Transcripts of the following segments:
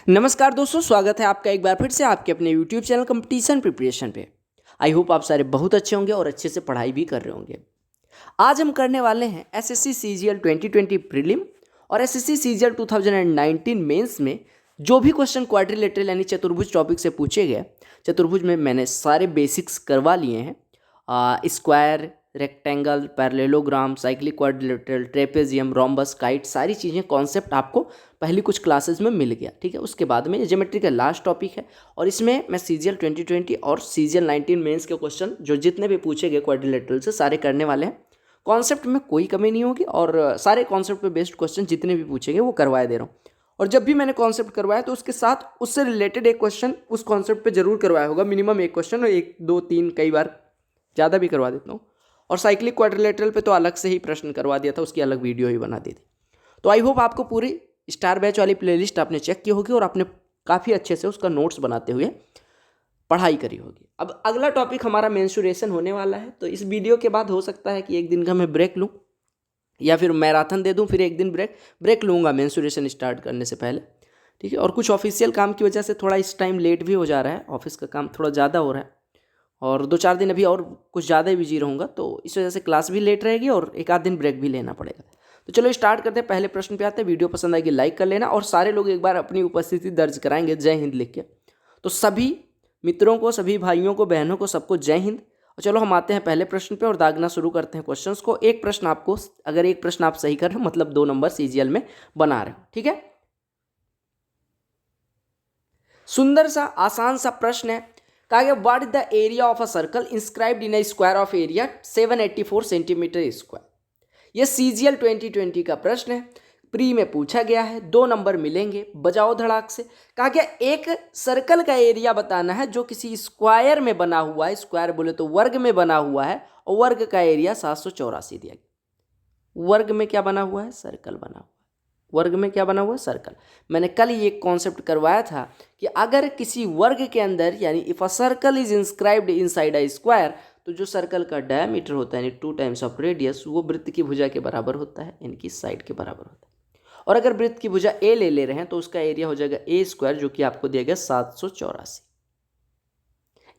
नमस्कार दोस्तों, स्वागत है आपका एक बार फिर से आपके अपने YouTube चैनल कंपटीशन प्रिपरेशन पे। आई होप आप सारे बहुत अच्छे होंगे और अच्छे से पढ़ाई भी कर रहे होंगे। आज हम करने वाले हैं एसएससी सीजीएल 2020 प्रीलिम और एसएससी सीजीएल 2019 मेंस में जो भी क्वेश्चन क्वाड्रिलेटरल यानी चतुर्भुज टॉपिक से पूछे गए। चतुर्भुज में मैंने सारे बेसिक्स करवा लिए हैं। Square, rectangle, parallelogram, cyclic quadrilateral, trapezium, rhombus, kite, सारी चीज़ें कॉन्सेप्ट आपको पहली कुछ क्लासेस में मिल गया। ठीक है, उसके बाद में ये ज्योमेट्री का लास्ट टॉपिक है और इसमें मैं सीजीएल 2020 और सीजीएल 19 मेंस के क्वेश्चन जो जितने भी पूछे गए क्वाड्रिलेटरल से सारे करने वाले हैं। कॉन्सेप्ट में कोई कमी नहीं होगी और सारे कॉन्सेप्ट पे बेस्ड क्वेश्चन जितने भी पूछेंगे वो करवाए दे रहा हूँ। और जब भी मैंने कॉन्सेप्ट करवाया तो उसके साथ उससे रिलेटेड एक क्वेश्चन उस कॉन्सेप्ट पे जरूर करवाया होगा। मिनिमम एक क्वेश्चन और एक दो तीन कई बार ज़्यादा भी करवा देता हूँ। और साइक्लिक क्वाड्रिलेटरल पे तो अलग से ही प्रश्न करवा दिया था, उसकी अलग वीडियो ही बना दी थी। तो आई होप आपको पूरी स्टार बैच वाली प्लेलिस्ट आपने चेक की होगी और आपने काफ़ी अच्छे से उसका नोट्स बनाते हुए पढ़ाई करी होगी। अब अगला टॉपिक हमारा मेंस्ट्रुएशन होने वाला है, तो इस वीडियो के बाद हो सकता है कि एक दिन का मैं ब्रेक लूँ या फिर मैराथन दे दूँ, फिर एक दिन ब्रेक लूँगा मेंस्ट्रुएशन स्टार्ट करने से पहले। ठीक है, और कुछ ऑफिशियल काम की वजह से थोड़ा इस टाइम लेट भी हो जा रहा है, ऑफिस का काम थोड़ा ज़्यादा हो रहा है और 2-4 दिन अभी और कुछ ज़्यादा ही बिजी रहूँगा, तो इस वजह से क्लास भी लेट रहेगी और एक आध दिन ब्रेक भी लेना पड़ेगा। तो चलो स्टार्ट करते हैं। पहले प्रश्न पे आते हैं। वीडियो पसंद आएगी लाइक कर लेना और सारे लोग एक बार अपनी उपस्थिति दर्ज कराएंगे जय हिंद लिख के। तो सभी मित्रों को, सभी भाइयों को, बहनों को, सबको जय हिंद। और चलो हम आते हैं पहले प्रश्न पे और दागना शुरू करते हैं क्वेश्चंस को। एक प्रश्न आपको, अगर एक प्रश्न आप सही कर रहे हो मतलब 2 नंबर सीजीएल में बना रहे हो। ठीक है, सुंदर सा आसान सा प्रश्न है। कहा गया what is the area of a circle inscribed in a square of area 784 centimetre square. ये सीजीएल 2020 का प्रश्न है, प्री में पूछा गया है। 2 नंबर मिलेंगे, बजाओ धड़ाक से। कहा गया एक सर्कल का एरिया बताना है जो किसी स्क्वायर में बना हुआ है। स्क्वायर बोले तो वर्ग में बना हुआ है और वर्ग का एरिया 784 दिया गया। वर्ग में क्या बना हुआ है? सर्कल बना हुआ है। वर्ग में क्या बना हुआ है? सर्कल। मैंने कल ही एक कॉन्सेप्ट करवाया था कि अगर किसी वर्ग के अंदर यानी if a circle is inscribed inside a square, तो जो सर्कल का डायमीटर होता है यानी 2 टाइम्स ऑफ रेडियस, वो वृत्त की भुजा के बराबर होता है, इनकी साइड के बराबर होता है। और अगर वृत्त की भुजा ए ले रहे हैं तो उसका एरिया हो जाएगा ए स्क्वायर, जो कि आपको दिया गया 784।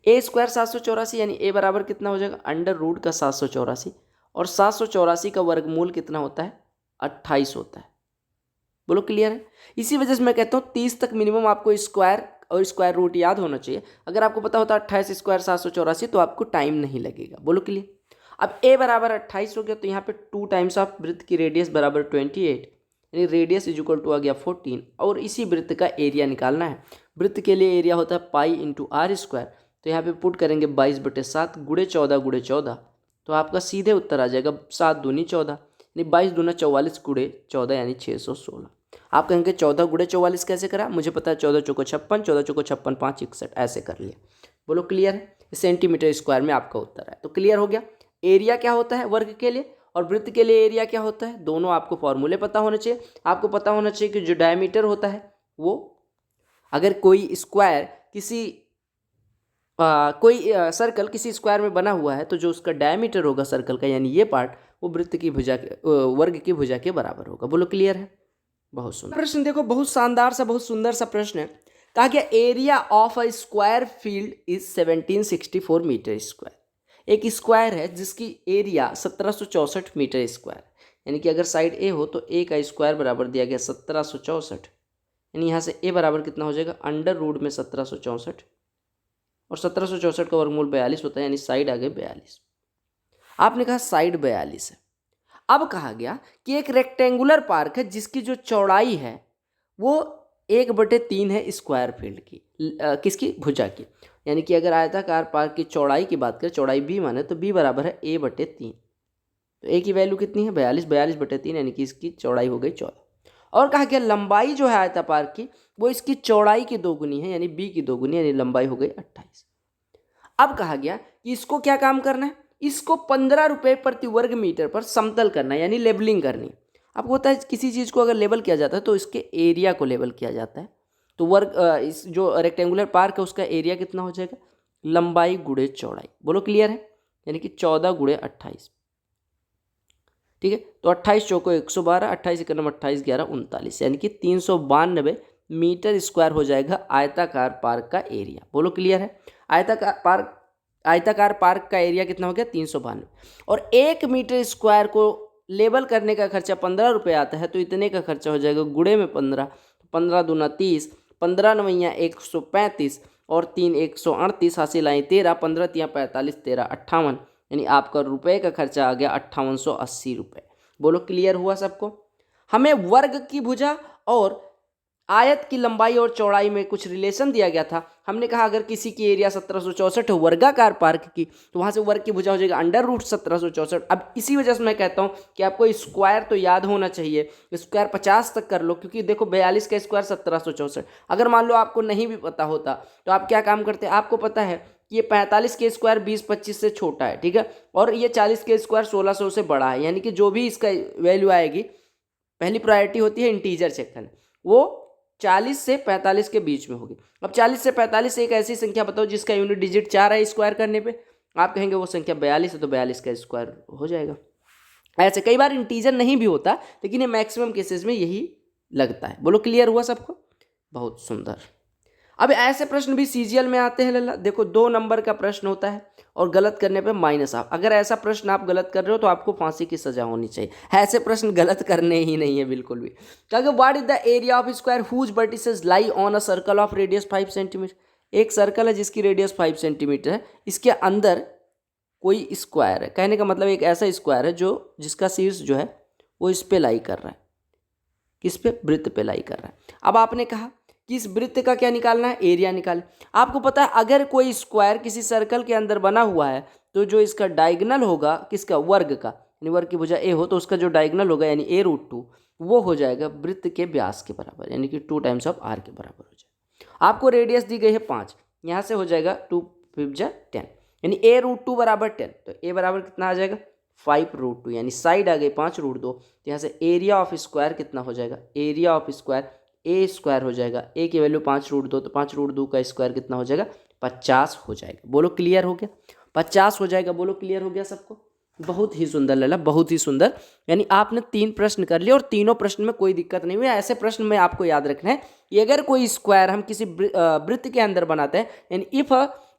ए स्क्वायर 784 यानी ए बराबर कितना हो जाएगा? अंडर रूट का 784। और 784 का वर्गमूल कितना होता है? 28 होता है। बोलो क्लियर है? इसी वजह से मैं कहता हूँ 30 तक मिनिमम आपको स्क्वायर और स्क्वायर रूट याद होना चाहिए। अगर आपको पता होता 28 स्क्वायर 784 तो आपको टाइम नहीं लगेगा। बोलो क्लियर? अब a बराबर 28 हो गया तो यहाँ पे 2 टाइम्स ऑफ वृत्त की रेडियस बराबर 28 यानी रेडियस इज इक्वल टू आ गया 14। और इसी वृत्त का एरिया निकालना है। वृत्त के लिए एरिया होता है पाई इंटू आर स्क्वायर। तो यहाँ पे पुट करेंगे 22/7 गुणे 14 तो आपका सीधे उत्तर आ जाएगा 7 दूनी 14 यानी 22 दूना 44 गुणे 14 यानी 616। आप कहेंगे 14 गुणे 44 कैसे करा? मुझे पता है 14 चौको 56, 14 चौको 56, 5 61 ऐसे कर लिया। बोलो क्लियर है? सेंटीमीटर स्क्वायर में आपका उत्तर है। तो क्लियर हो गया। एरिया क्या होता है वर्ग के लिए और वृत्त के लिए एरिया क्या होता है, दोनों आपको फॉर्मूले पता होने चाहिए। आपको पता होना चाहिए कि जो डायमीटर होता है वो, अगर कोई स्क्वायर किसी कोई सर्कल किसी स्क्वायर में बना हुआ है तो जो उसका डायमीटर होगा सर्कल का यानी ये पार्ट, वो वृत्त की भुजा के वर्ग की भुजा के बराबर होगा। बोलो क्लियर है? बहुत सुंदर प्रश्न देखो, बहुत शानदार सा, बहुत सुंदर सा प्रश्न है। कहा गया area of a square field is 1764 meter square. एक स्क्वायर है जिसकी एरिया 1764 मीटर स्क्वायर, यानी कि अगर साइड ए हो तो ए का स्क्वायर बराबर दिया गया 1764, यानी यहाँ से ए बराबर कितना हो जाएगा? अंडर रूट में 1764 और 1764 का वर्गमूल 42 होता है, यानी साइड आ गए 42। आपने कहा साइड 42 है। अब कहा गया कि एक रेक्टेंगुलर पार्क है जिसकी जो चौड़ाई है वो 1/3 है स्क्वायर फील्ड की, किसकी? भुजा की। यानी कि अगर आयताकार पार्क की चौड़ाई की बात करें, चौड़ाई b माने तो b बराबर है a/3। तो a की वैल्यू कितनी है? 42, 42/3 यानी कि इसकी चौड़ाई हो गई 14। और कहा गया लंबाई जो है आयता पार्क की वो इसकी चौड़ाई की दोगुनी है, यानी b की दोगुनी, यानी लंबाई हो गई 28। अब कहा गया कि इसको क्या काम करना है? इसको 15 रुपये प्रति वर्ग मीटर पर समतल करना है, यानी लेबलिंग करनी। आपको होता है किसी चीज़ को अगर लेबल किया जाता है तो इसके एरिया को लेबल किया जाता है। तो वर्ग इस जो रेक्टेंगुलर पार्क है उसका एरिया कितना हो जाएगा? लंबाई गुणे चौड़ाई। बोलो क्लियर है? यानी कि 14 गुणे 28। ठीक है, तो 28 चौको 112, 28 एकम 28 11 39, यानी कि 392 मीटर स्क्वायर हो जाएगा आयताकार पार्क का एरिया। बोलो क्लियर है? आयताकार पार्क का एरिया कितना हो गया? 392। और 1 मीटर स्क्वायर को लेबल करने का खर्चा 15 रुपये आता है, तो इतने का खर्चा हो जाएगा गुणे में 15, 15 दूना 30, 15 नवैया 135 और 3 138, हासिल आई 13, 15 तिया 45, 13 58, यानी आपका रुपए का खर्चा आ गया 5880 रुपये। बोलो क्लियर हुआ सबको? हमें वर्ग की भुजा और आयत की लंबाई और चौड़ाई में कुछ रिलेशन दिया गया था। हमने कहा अगर किसी की एरिया 1764 है वर्गाकार पार्क की, तो वहाँ से वर्ग की भुजा हो जाएगा √1764। अब इसी वजह से मैं कहता हूँ कि आपको स्क्वायर तो याद होना चाहिए, स्क्वायर 50 तक कर लो, क्योंकि देखो 42 का स्क्वायर 1764। अगर मान लो आपको नहीं भी पता होता तो आप क्या काम करते? आपको पता है कि ये 45 के स्क्वायर 20-25 से छोटा है, ठीक है, और ये 40 के स्क्वायर 1600 से बड़ा है, यानी कि जो भी इसका वैल्यू आएगी, पहली प्रायोरिटी होती है इंटीजर चेक करना, वो 40 से 45 के बीच में होगी। अब 40 से 45 एक ऐसी संख्या बताओ जिसका यूनिट डिजिट 4 है स्क्वायर करने पे, आप कहेंगे वो संख्या 42 है, तो 42 का स्क्वायर हो जाएगा। ऐसे कई बार इंटीजर नहीं भी होता, लेकिन ये मैक्सिमम केसेस में यही लगता है। बोलो क्लियर हुआ सबको? बहुत सुंदर। अब ऐसे प्रश्न भी सीजीएल में आते हैं लल्ला। देखो 2 नंबर का प्रश्न होता है और गलत करने पे -1। अगर ऐसा प्रश्न आप गलत कर रहे हो तो आपको फांसी की सजा होनी चाहिए। ऐसे प्रश्न गलत करने ही नहीं है बिल्कुल भी। क्या what is the area of square whose vertices lie on a circle of radius 5 centimeter? एक सर्कल है जिसकी रेडियस 5 सेंटीमीटर है, इसके अंदर कोई स्क्वायर है। कहने का मतलब एक ऐसा स्क्वायर है जो जिसका शीर्ष जो है वो इस पे लाई कर रहा है। किस पे? वृत्त पे लाई कर रहा है। अब आपने कहा कि इस वृत्त का क्या निकालना है? एरिया निकाले। आपको पता है अगर कोई स्क्वायर किसी सर्कल के अंदर बना हुआ है तो जो इसका डायगोनल होगा किसका? वर्ग का, यानी वर्ग की भुजा ए हो तो उसका जो डायगोनल होगा यानी a√2 वो हो जाएगा वृत्त के व्यास के बराबर, यानी कि 2 टाइम्स ऑफ r के बराबर हो जाएगा। आपको रेडियस दी गई है 5, यहाँ से हो जाएगा 2 5 10, यानी a√2 बराबर 10, तो a बराबर कितना आ जाएगा? 5√2, यानी साइड आ गई 5√2, तो यहाँ से एरिया ऑफ स्क्वायर कितना हो जाएगा? Area of square A square हो जाएगा, ए की वैल्यू 5√2, तो 5√2 का स्क्वायर कितना हो जाएगा? 50 हो जाएगा। बोलो क्लियर हो गया? 50 हो जाएगा। बोलो क्लियर हो गया सबको? बहुत ही सुंदर लला, बहुत ही सुंदर। यानी आपने 3 प्रश्न कर लिए और तीनों प्रश्न में कोई दिक्कत नहीं हुई। ऐसे प्रश्न में आपको याद रखना है कि अगर कोई स्क्वायर हम किसी वृत्त के अंदर बनाते हैं, यानी if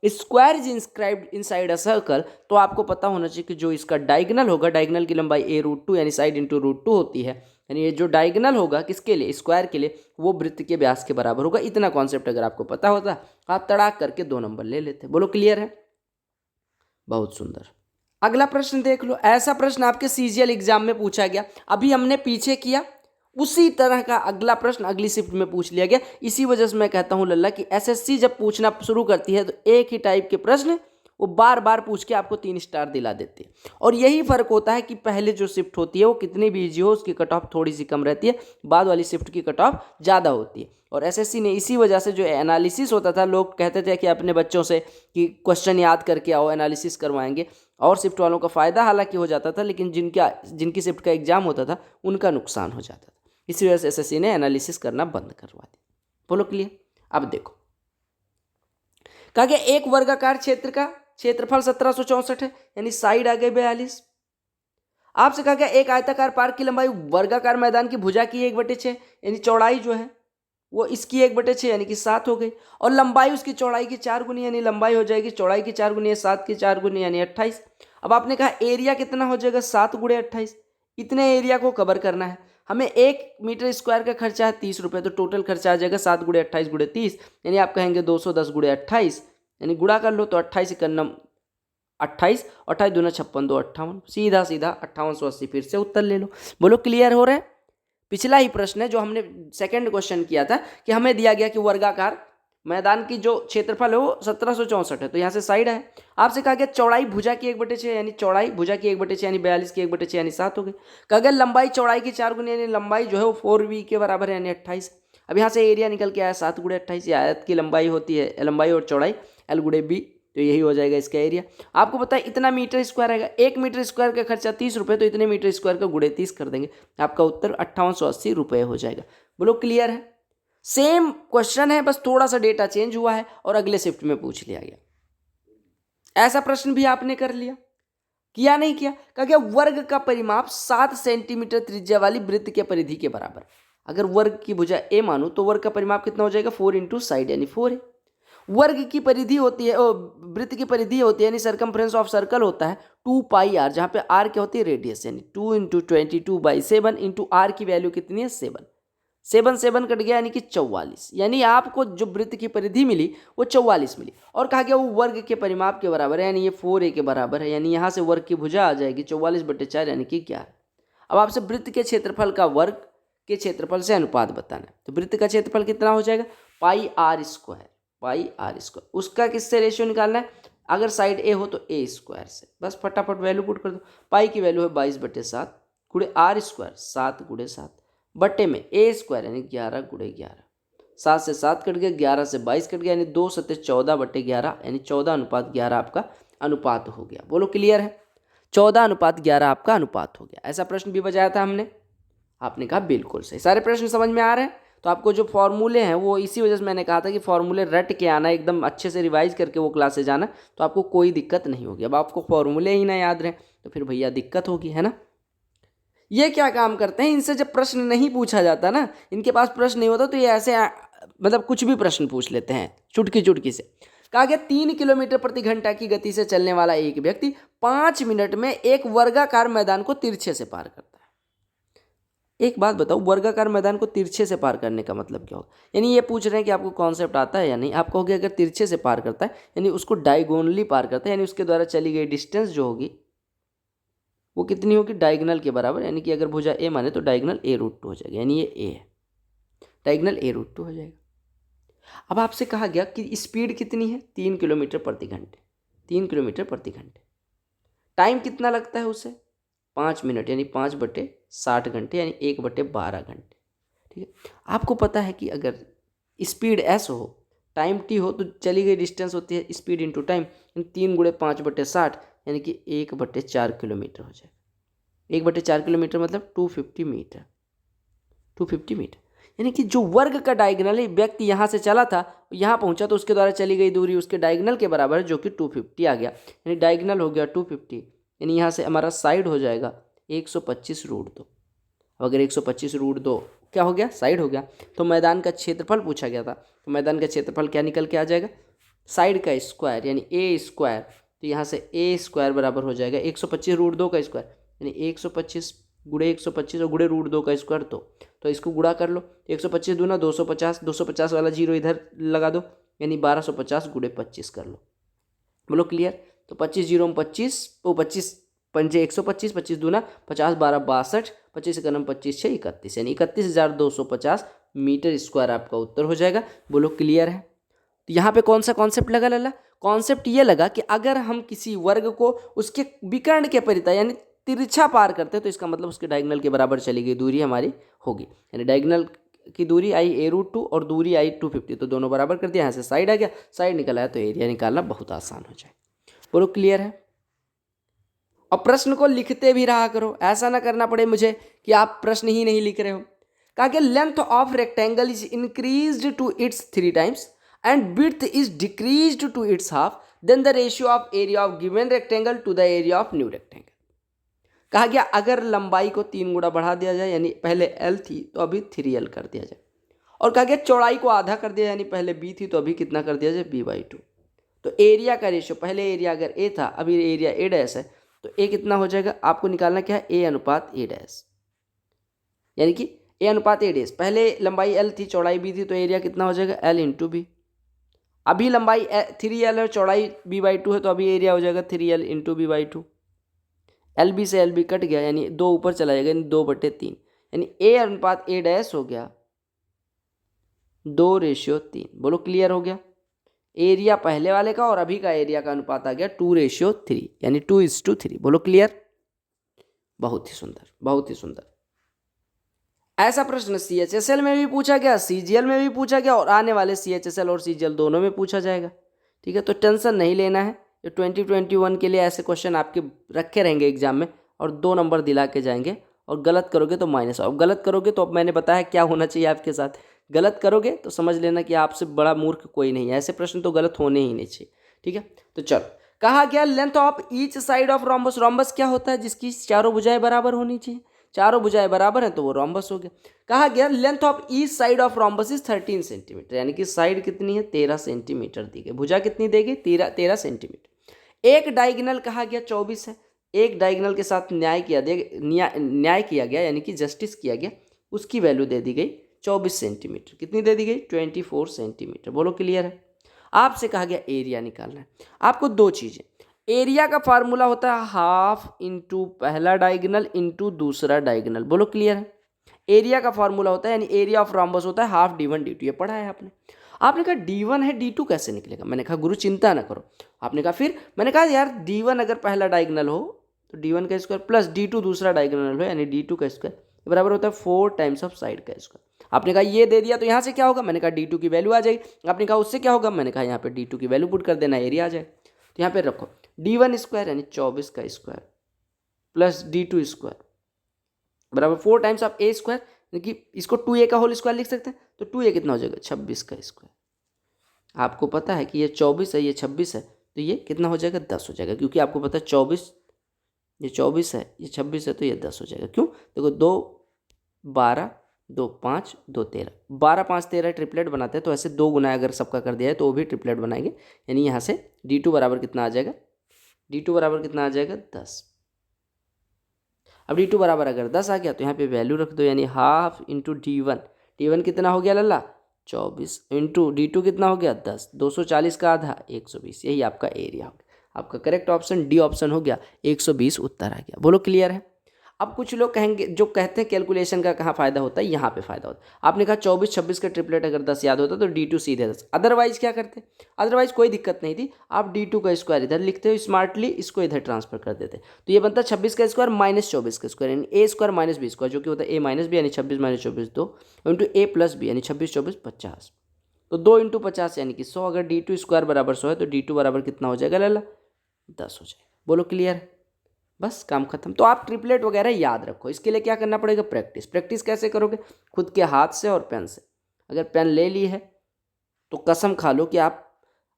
square is inscribed inside a circle, तो आपको पता होना चाहिए कि जो इसका डायगोनल होगा, डायगोनल की लंबाई a√2 यानी साइड इंटू √2 होती है, यानी ये जो डायगोनल होगा किसके लिए? स्क्वायर के लिए, वो वृत्त के व्यास के बराबर होगा। इतना कॉन्सेप्ट अगर आपको पता होता आप तड़ाक करके 2 नंबर ले लेते। बोलो क्लियर है? बहुत सुंदर। अगला प्रश्न देख लो। ऐसा प्रश्न आपके सीजीएल एग्जाम में पूछा गया, अभी हमने पीछे किया उसी तरह का अगला प्रश्न अगली शिफ्ट में पूछ लिया गया। इसी वजह से मैं कहता हूं लल्ला कि एसएससी जब पूछना शुरू करती है तो एक ही टाइप के प्रश्न वो बार बार पूछ के आपको 3 स्टार दिला देते हैं। और यही फर्क होता है कि पहले जो शिफ्ट होती है वो कितनी भी ईजी हो उसकी कट ऑफ थोड़ी सी कम रहती है, बाद वाली शिफ्ट की कट ऑफ ज़्यादा होती है। और एसएससी ने इसी वजह से जो एनालिसिस होता था, लोग कहते थे कि अपने बच्चों से कि क्वेश्चन याद करके आओ, एनालिसिस करवाएंगे, और शिफ्ट वालों का फ़ायदा हालांकि हो जाता था, लेकिन जिनकी शिफ्ट का एग्जाम होता था उनका नुकसान हो जाता था। इसी वजह से एसएससी ने एनालिसिस करना बंद करवा दिया। बोलो क्लियर? अब देखो कहा गया एक वर्गाकार क्षेत्र का क्षेत्रफल 1764 है, यानी साइड आ गई 42। आपसे कहा गया एक आयताकार पार्क की लंबाई वर्गाकार मैदान की भुजा की 1/6, यानी चौड़ाई जो है वो इसकी 1/6 यानी कि 7 हो गई, और लंबाई उसकी चौड़ाई की 4 गुनी, यानी लंबाई हो जाएगी चौड़ाई की 4 गुनी, 7 की 4 गुनी यानी 28। अब आपने कहा एरिया कितना हो जाएगा? 7 × 28। इतने एरिया को कवर करना है हमें। 1 मीटर स्क्वायर का खर्चा है 30 रुपये, तो टोटल खर्चा आ जाएगा 7 × 28 × 30, यानी आप कहेंगे 210 × 28, यानी गुणा कर लो तो 28 इकन्नम 28, 28 दूना 56, 2 58, सीधा सीधा 5880। फिर से उत्तर ले लो। बोलो क्लियर हो रहा है? पिछला ही प्रश्न है जो हमने सेकंड क्वेश्चन किया था कि हमें दिया गया कि वर्गाकार मैदान की जो क्षेत्रफल है वो 1764 है, तो यहाँ से साइड है। आपसे कहा गया चौड़ाई भुजा की 1/6, यानी चौड़ाई भुजा की 1/6 यानी 42 की 1/6 यानी 7 हो गई। कहा गया लंबाई चौड़ाई की 4 गुनी, यानी लंबाई जो है वो 4v के बराबर है, यानी 28। अब यहाँ से एरिया निकल के आया 7 × 28, आयत की लंबाई होती है, लंबाई और चौड़ाई l × b, तो यही हो जाएगा इसका एरिया। आपको पता है इतना मीटर स्क्वायर आएगा, 1 मीटर स्क्वायर का खर्चा 30 रुपये, तो इतने मीटर स्क्वायर का गुणे 30 कर देंगे, आपका उत्तर 5880 रुपये हो जाएगा। बोलो क्लियर है? सेम क्वेश्चन है, बस थोड़ा सा डेटा चेंज हुआ है और अगले शिफ्ट में पूछ लिया गया। ऐसा प्रश्न भी आपने कर लिया, किया नहीं किया? कहा गया वर्ग का परिमाप 7 सेंटीमीटर त्रिज्या वाली वृत्त के परिधि के बराबर। अगर वर्ग की भुजा ए मानूं तो वर्ग का परिमाप कितना हो जाएगा 4 इंटू साइड यानी 4 है। वर्ग की परिधि होती है, वृत्त की परिधि होती है यानी सरकमफ्रेंस ऑफ सर्कल होता है 2 पाई आर, जहाँ पे आर क्या होती है रेडियस, यानी 2 इंटू 22/7 इंटू आर की वैल्यू कितनी है 7। 7 7 कट गया यानी कि 44, यानी आपको जो वृत्त की परिधि मिली वो 44 मिली। और कहा गया वो वर्ग के परिमाप के बराबर है, यानी ये 4a के बराबर है, यानी यहाँ से वर्ग की भुजा आ जाएगी 44/4 यानी कि 11। अब आपसे वृत्त के क्षेत्रफल का वर्ग के क्षेत्रफल से अनुपात बताना है, तो वृत्त का क्षेत्रफल कितना हो जाएगा पाई आर स्क्वायर, उसका किससे रेशियो निकालना है, अगर साइड ए हो तो ए स्क्वायर से, बस फटाफट वैल्यू पुट कर दो। पाई की वैल्यू है 22/7 गुणे आर स्क्वायर 7 गुणे 7 बट्टे में ए स्क्वायर यानी 11 गुणे 11, 7 से 7 कट गया, 11 से 22 कट गया, यानी 2 7 14/11 यानी 14:11 आपका अनुपात हो गया। बोलो क्लियर है, 14:11 आपका अनुपात हो गया। ऐसा प्रश्न भी बजाया था हमने, आपने कहा बिल्कुल सही। सारे प्रश्न समझ में आ रहे हैं, तो आपको जो फॉर्मूले हैं वो इसी वजह से मैंने कहा था कि फॉर्मूले रट के आना, एकदम अच्छे से रिवाइज करके वो क्लासे जाना, तो आपको कोई दिक्कत नहीं होगी। अब आपको फॉर्मूले ही ना याद रहे तो फिर भैया दिक्कत होगी, है ना। ये क्या काम करते हैं, इनसे जब प्रश्न नहीं पूछा जाता ना, इनके पास प्रश्न नहीं होता तो ये ऐसे मतलब कुछ भी प्रश्न पूछ लेते हैं चुटकी चुटकी से। कहा गया 3 किलोमीटर प्रति घंटा की गति से चलने वाला एक व्यक्ति 5 मिनट में एक वर्गाकार मैदान को तिरछे से पार करता है। एक बात बताओ, वर्गाकार मैदान को तिरछे से पार करने का मतलब क्या होगा, यानी ये पूछ रहे हैं कि आपको कॉन्सेप्ट आता है या नहीं। आप कहोगे अगर तिरछे से पार करता है यानी उसको डायगोनली पार करता है, यानी उसके द्वारा चली गई डिस्टेंस जो होगी वो कितनी होगी, डायगोनल के बराबर, यानी कि अगर भुजा ए माने तो डायगोनल a√2 हो जाएगा, यानी ये ए है, डायगोनल a√2 हो जाएगा। अब आपसे कहा गया कि स्पीड कितनी है 3 किलोमीटर प्रति घंटे, 3 किलोमीटर प्रति घंटे, टाइम कितना लगता है उसे 5 मिनट, यानी 5/60 घंटे, यानी 1/12 घंटे। ठीक है, आपको पता है कि अगर स्पीड s हो टाइम t हो तो चली गई डिस्टेंस होती है स्पीड इंटू टाइम, 3 गुणे 5/60 यानी कि 1/4 किलोमीटर हो जाएगा। 1/4 किलोमीटर मतलब 250 मीटर, 250 मीटर, यानी कि जो वर्ग का डायगोनल व्यक्ति यहाँ से चला था यहाँ पहुँचा तो उसके द्वारा चली गई दूरी उसके डायगोनल के बराबर है जो कि 250 आ गया, यानी डायगोनल हो गया 250, यानी यहाँ से हमारा साइड हो जाएगा 125√2। अब अगर 125√2 क्या हो गया साइड हो गया, तो मैदान का क्षेत्रफल पूछा गया था, तो मैदान का क्षेत्रफल क्या निकल के आ जाएगा साइड का स्क्वायर यानी ए स्क्वायर, तो यहाँ से ए स्क्वायर बराबर हो जाएगा 125√2 का स्क्वायर, यानी 125 गुणे 125 और गुणे √2 का स्क्वायर, तो इसको गुणा कर लो, 125 दूना 250, 250 वाला जीरो इधर लगा दो, यानी 1250 गुणे 25 कर लो। बोलो क्लियर, तो 25 जीरो में 25, वो 25 पंजे 125, 25 दूना 50, 12 62, 25 एकम 25 6 31, यानी 31,250 मीटर स्क्वायर आपका उत्तर हो जाएगा। बोलो क्लियर है। तो यहाँ पे कौन सा कॉन्सेप्ट लगा लल्ला, कॉन्सेप्ट ये लगा कि अगर हम किसी वर्ग को उसके विकर्ण के परितः यानी तिरछा पार करते हैं तो इसका मतलब उसके डायगोनल के बराबर चली गई दूरी हमारी होगी, यानी डायगोनल की दूरी आई a√2 और दूरी आई 250, तो दोनों बराबर कर दिया, यहाँ से साइड आ गया, साइड निकल आया तो एरिया निकालना बहुत आसान हो जाए। बोलो क्लियर है। और प्रश्न को लिखते भी रहा करो, ऐसा ना करना पड़े मुझे कि आप प्रश्न ही नहीं लिख रहे हो। कहा कि length of rectangle is increased to its 3 times and width is decreased to its half, then the ratio of area of given rectangle to the area of new rectangle. कहा गया अगर लंबाई को 3 गुना बढ़ा दिया जाए, यानी पहले l थी तो अभी 3l कर दिया जाए, और कहा गया चौड़ाई को आधा कर दिया, यानी पहले b थी तो अभी कितना कर दिया जाए b/2, तो एरिया का रेशियो, पहले एरिया अगर a था अभी एरिया a' है तो a कितना हो जाएगा, आपको निकालना क्या है a/a', यानी कि a/a', पहले लंबाई l थी चौड़ाई b थी तो एरिया कितना हो जाएगा l × b, अभी लंबाई 3l और चौड़ाई b/2 है तो अभी एरिया हो जाएगा 3l × b/2, LB से LB कट गया यानी 2 ऊपर चला जाएगा, यानी 2/3, यानी a/a' हो गया 2:3। बोलो क्लियर हो गया। एरिया पहले वाले का और अभी का एरिया का अनुपात आ गया 2:3, यानी 2:3। बोलो क्लियर, बहुत ही सुंदर, बहुत ही सुंदर। ऐसा प्रश्न CHSL में भी पूछा गया, CGL में भी पूछा गया और आने वाले CHSL और CGL दोनों में पूछा जाएगा। ठीक है, तो टेंशन नहीं लेना है, ये 2021 के लिए ऐसे क्वेश्चन आपके रखे रहेंगे एग्जाम में और 2 नंबर दिला के जाएंगे, और गलत करोगे तो माइनस। अब गलत करोगे तो अब मैंने बताया क्या होना चाहिए आपके साथ, गलत करोगे तो समझ लेना कि आपसे बड़ा मूर्ख कोई नहीं है, ऐसे प्रश्न तो गलत होने ही नहीं चाहिए। ठीक है, तो चलो कहा गया length of each side of rhombus, rhombus क्या होता है जिसकी चारों भुजाएं बराबर होनी चाहिए, चारों भुजाएं बराबर हैं तो वो रोम्बस हो गया। कहा गया length of each side of rhombus is 13 centimetre, यानी कि साइड कितनी है 13 सेंटीमीटर दी गई, भुजा कितनी देगी 13 सेंटीमीटर। एक डायगोनल कहा गया 24 है, एक डायगोनल के साथ न्याय किया गया यानी कि जस्टिस किया गया, उसकी वैल्यू दे दी गई 24 सेंटीमीटर, कितनी दे दी गई 24 सेंटीमीटर। बोलो क्लियर है। आपसे कहा गया एरिया निकालना है। आपको दो चीज़ें, एरिया का फार्मूला होता है हाफ इंटू पहला डायगोनल इंटू दूसरा डायगोनल। बोलो क्लियर है। एरिया का फार्मूला होता है यानी एरिया ऑफ रोम्बस होता है हाफ d1 d2, ये पढ़ा है आपने। आपने कहा d1 है d2 कैसे निकलेगा, मैंने कहा गुरु चिंता ना करो। आपने कहा फिर, मैंने कहा यार d1 अगर पहला डायगोनल हो तो d1 का स्क्वायर प्लस d2 दूसरा डायगोनल हो यानी d2 का स्क्वायर बराबर होता है 4 टाइम्स ऑफ साइड का स्क्वायर। आपने कहा ये दे दिया तो यहाँ से क्या होगा, मैंने कहा d2 की वैल्यू आ जाएगी। आपने कहा उससे क्या होगा, मैंने कहा यहाँ पे d2 की वैल्यू पुट कर देना, एरिया आ जाएगा। तो यहाँ पे रखो d1 स्क्वायर यानी 24 का स्क्वायर प्लस d2 स्क्वायर बराबर 4 टाइम्स ऑफ a स्क्वायर, यानी कि इसको 2a का होल स्क्वायर लिख सकते हैं। तो 2a कितना हो जाएगा 26 का स्क्वायर। आपको पता है कि ये 24 है ये 26 है, तो ये कितना हो जाएगा 10 हो जाएगा, क्योंकि आपको पता है 24 ये 24 है ये 26 है तो ये 10 हो जाएगा। क्यों, देखो 2 12 2 5 2 13, 12 5 13 ट्रिपलेट बनाते हैं, तो ऐसे 2 गुना अगर सबका कर दिया है तो वो भी ट्रिपलेट बनाएंगे। यानी यहाँ से d2 बराबर कितना आ जाएगा, d2 बराबर कितना आ जाएगा 10। अब d2 बराबर अगर 10 आ गया तो यहाँ पे वैल्यू रख दो, यानी हाफ इंटू d1 कितना हो गया लल्ला 24 इंटू d2 कितना हो गया 10, 240 का आधा 120, यही आपका एरिया हो गया। आपका करेक्ट ऑप्शन डी ऑप्शन हो गया, 120 उत्तर आ गया। बोलो क्लियर है। अब कुछ लोग कहेंगे, जो कहते हैं कैलकुलेशन का कहाँ फायदा होता है, यहाँ पे फायदा होता है। आपने कहा 24 26 का ट्रिपलेट अगर 10 याद होता तो d2 सीधे 10, अदरवाइज क्या करते, अदरवाइज कोई दिक्कत नहीं थी, आप d2 का स्क्वायर इधर लिखते हो स्मार्टली, इसको इधर ट्रांसफर कर देते। तो ये बनता है 26 का स्क्वायर माइनस 24 का स्क्वायर यानी a square minus b square, जो कि होता है a माइनस बी यानी 26 minus 24 2 into a plus B यानी 26 24 50। तो 2 इंटू 50 यानी कि 100, अगर d2 स्क्वायर बराबर 100 है तो d2 बराबर कितना हो जाएगा लल्ला 10 हो जाएगा। बोलो क्लियर, बस काम खत्म। तो आप ट्रिपलेट वगैरह याद रखो, इसके लिए क्या करना पड़ेगा प्रैक्टिस। प्रैक्टिस कैसे करोगे, खुद के हाथ से और पेन से। अगर पेन ले ली है तो कसम खा लो कि आप,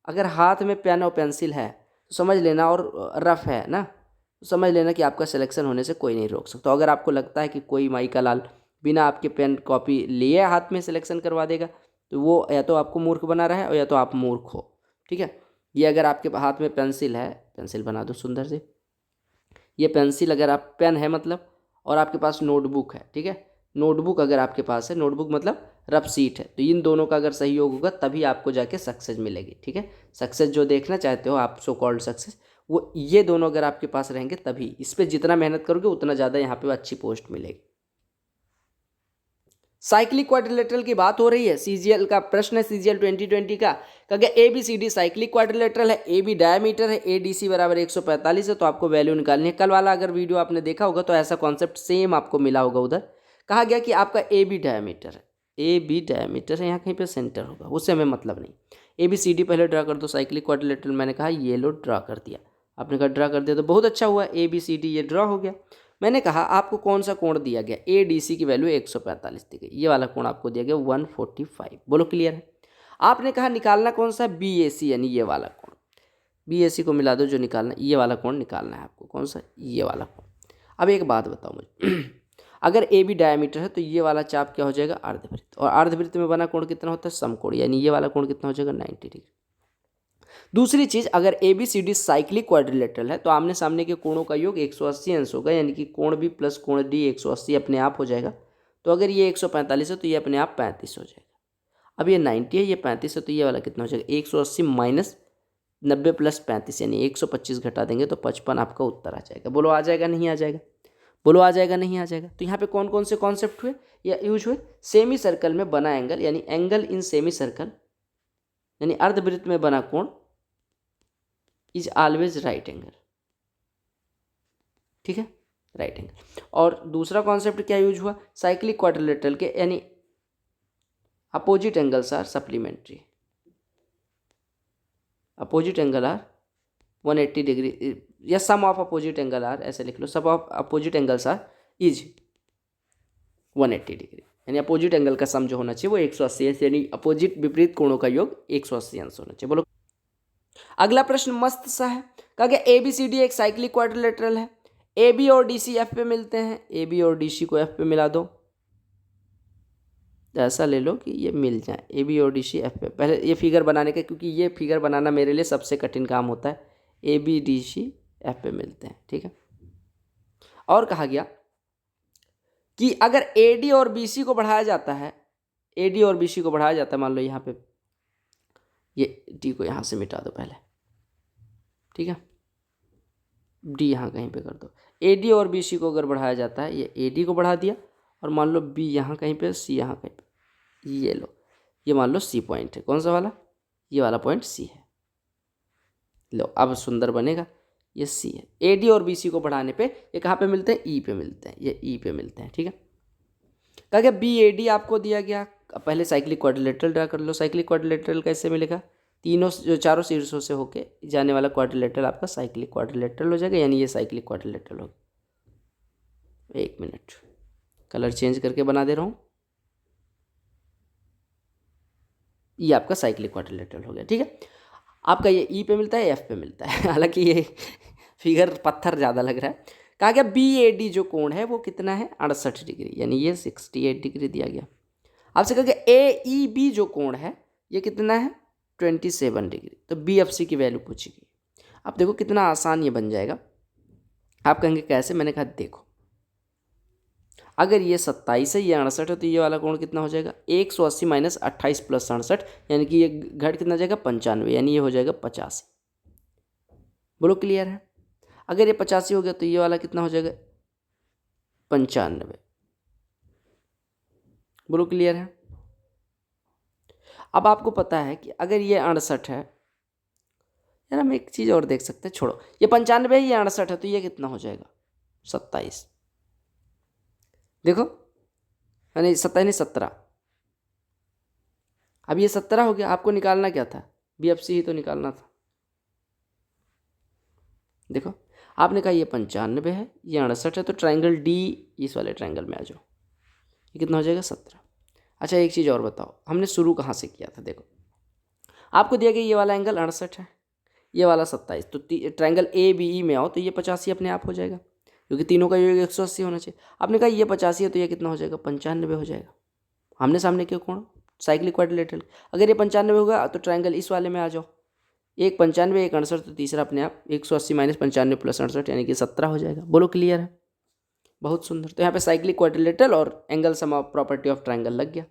अगर हाथ में पेन और पेंसिल है तो समझ लेना, और रफ है ना तो समझ लेना कि आपका सिलेक्शन होने से कोई नहीं रोक सकता। तो अगर आपको लगता है कि कोई माई का लाल बिना आपके पेन कॉपी लिए हाथ में सिलेक्शन करवा देगा तो वो या तो आपको मूर्ख बना रहा है और या तो आप मूर्ख हो। ठीक है, ये अगर आपके हाथ में पेंसिल है, पेंसिल बना दो सुंदर से, ये पेंसिल अगर आप पेन है मतलब, और आपके पास नोटबुक है, ठीक है, नोटबुक अगर आपके पास है, नोटबुक मतलब रफ सीट है, तो इन दोनों का अगर सहयोग होगा तभी आपको जाके सक्सेस मिलेगी। ठीक है, सक्सेस जो देखना चाहते हो आप, सो कॉल्ड सक्सेस, वो ये दोनों अगर आपके पास रहेंगे तभी, इस पर जितना मेहनत करोगे उतना ज़्यादा यहाँ पे अच्छी पोस्ट मिलेगी। साइक्लिक क्वाड्रिलेटरल की बात हो रही है, सीजीएल का प्रश्न है, सीजीएल 2020 का। कहा A B C D cyclic quadrilateral है, ए बी डायमीटर है, ए डी सी बराबर 145 है, तो आपको वैल्यू निकालनी है। कल वाला अगर वीडियो आपने देखा होगा तो ऐसा कॉन्सेप्ट सेम आपको मिला होगा उधर। कहा गया कि आपका ए बी डायमीटर है, ए बी डायमीटर है, यहाँ कहीं पर सेंटर होगा, उससे हमें मतलब नहीं। ए बी सी डी पहले ड्रा कर दो, साइक्लिक क्वाड्रिलेटरल मैंने कहा ये लो ड्रा कर दिया, आपने कहा ड्रा कर दिया तो बहुत अच्छा हुआ, ए बी सी डी ये ड्रा हो गया। मैंने कहा आपको कौन सा कोण दिया गया, ए डी सी की वैल्यू 145 दी गई, ये वाला कोण आपको दिया गया 145। बोलो क्लियर है। आपने कहा निकालना कौन सा, बी ए सी यानी ये वाला कोण, बी ए सी को मिला दो, जो निकालना ये वाला कोण निकालना है आपको, कौन सा, ये वाला कोण। अब एक बात बताओ मुझे अगर ए बी डायमीटर है तो ये वाला चाप क्या हो जाएगा अर्धवृत्त, और अर्धवृत्त में बना कोण कितना होता है समकोण, यानी ये वाला कोण कितना हो जाएगा 90 डिग्री। दूसरी चीज, अगर A B C D cyclic quadrilateral है तो आमने सामने के कोणों का योग 180 अंश होगा, यानी कि कोण बी प्लस कोण डी 180 अपने आप हो जाएगा। तो अगर ये 145 है तो ये अपने आप 35 हो जाएगा। अब ये 90 है, ये 35 है, तो ये वाला कितना हो जाएगा 180 माइनस 90 प्लस 35 यानी 125 घटा देंगे तो 55 आपका उत्तर आ जाएगा। बोलो आ जाएगा नहीं आ जाएगा, बोलो आ जाएगा नहीं आ जाएगा। तो यहाँ पे कौन कौन से कॉन्सेप्ट हुए या यूज हुए, सेमी सर्कल में बना एंगल यानी एंगल इन सेमी सर्कल, यानी अर्धवृत्त में बना कोण इज ऑलवेज राइट एंगल। ठीक है, राइट एंगल। और दूसरा कॉन्सेप्ट क्या यूज हुआ, साइक्लिक क्वाड्रिलेटरल के, यानी opposite angles are supplementary, opposite angle are 180 degree, या sum of opposite angle are, ऐसे लिख लो, sum of opposite angles are is 180 degree, यानी अपोजिट एंगल का सम जो होना चाहिए वो 180 अंश, यानी अपोजिट विपरीत कोणों का योग 180 अंश होना चाहिए। बोलो। अगला प्रश्न मस्त सा है, कहा गया ए बी सी डी एक साइक्लिक क्वाड्रिलेटरल है, ए बी और डी सी एफ पे मिलते हैं, ए बी और डी सी को एफ पे मिला दो, तो ऐसा ले लो कि ये मिल जाए ए बी और डी सी एफ पे। पहले ये फिगर बनाने का, क्योंकि ये फिगर बनाना मेरे लिए सबसे कठिन काम होता है। A B D C F पे मिलते हैं, ठीक है। और कहा गया कि अगर ए डी और बी सी को बढ़ाया जाता है, ए डी और बी सी को बढ़ाया जाता है, मान लो यहाँ पे ये डी को यहाँ से मिटा दो पहले, ठीक है, डी यहाँ कहीं पे कर दो। ए डी और बी सी को अगर बढ़ाया जाता है, ये ए डी को बढ़ा दिया, और मान लो बी यहाँ कहीं पे, सी यहाँ कहीं पे, ये लो, ये मान लो सी पॉइंट है। कौन सा वाला? ये वाला पॉइंट सी है। लो अब सुंदर बनेगा, ये सी है। ए डी और बी सी को बढ़ाने पे ये कहाँ पे मिलते हैं? ई पे मिलते हैं, ये ई पे मिलते हैं, ठीक है। कहा गया बी ए डी आपको दिया गया, पहले साइक्लिक क्वाड्रिलेटरल ड्रा कर लो। साइक्लिक क्वाड्रिलेटरल कैसे मिलेगा? तीनों जो चारों शीर्षों से होके जाने वाला क्वाड्रिलेटरल आपका साइक्लिक क्वाड्रिलेटरल हो जाएगा, यानी ये साइक्लिक क्वाड्रिलेटरल होगा। एक मिनट, कलर चेंज करके बना दे रहा हूँ। ये आपका साइक्लिक क्वाड्रिलेटरल हो गया, ठीक है। आपका ये ई पे मिलता है, एफ पे मिलता है, हालांकि ये फिगर पत्थर ज़्यादा लग रहा है। कहा गया बी ए डी जो कोण है वो कितना है? 68 डिग्री, यानी ये 68 डिग्री दिया गया। आपसे कहा गया ए ई बी जो कोण है ये कितना है? 27 डिग्री। तो बी एफ सी की वैल्यू पूछी गई। अब देखो कितना आसान ये बन जाएगा। आप कहेंगे कैसे? मैंने कहा देखो, अगर ये 27 है, ये 68 है, तो ये वाला कोण कितना हो जाएगा? 180 माइनस 28 प्लस 68, यानी कि ये घट कितना जाएगा? 95, यानी ये हो जाएगा 85। बोलो क्लियर है? अगर ये 85 हो गया तो ये वाला कितना हो जाएगा? 95। बोलो क्लियर है? अब आपको पता है कि अगर ये 68 है, यार हम एक चीज़ और देख सकते हैं, छोड़ो, ये 95 है, ये 68 है, तो ये कितना हो जाएगा? 27। देखो, यानी 27 नहीं 17। अब ये 17 हो गया। आपको निकालना क्या था? बी एफ सी ही तो निकालना था। देखो, आपने कहा ये 95 है, ये 68 है, तो ट्राइंगल डी, इस वाले ट्राइंगल में आ जाओ, ये कितना हो जाएगा? 17। अच्छा एक चीज़ और बताओ, हमने शुरू कहाँ से किया था? देखो, आपको दिया गया ये वाला एंगल 68 है, ये वाला 27, तो ट्राइंगल ए बी ई में आओ तो ये 85 अपने आप हो जाएगा, क्योंकि तीनों का योग 180 होना चाहिए। आपने कहा ये 85 है, तो ये कितना हो जाएगा? 95 हो जाएगा। हमने सामने क्यों कोण? Cyclic quadrilateral. अगर ये 95 होगा तो ट्राइंगल इस वाले में आ जाओ, एक 95 एक 68, तो तीसरा अपने आप 180 माइनस 95 प्लस 68, यानी कि 17 हो जाएगा। बोलो क्लियर है? बहुत सुंदर। तो यहाँ पे साइक्लिक क्वाड्रिलेटरल और angle sum of property of triangle लग गया।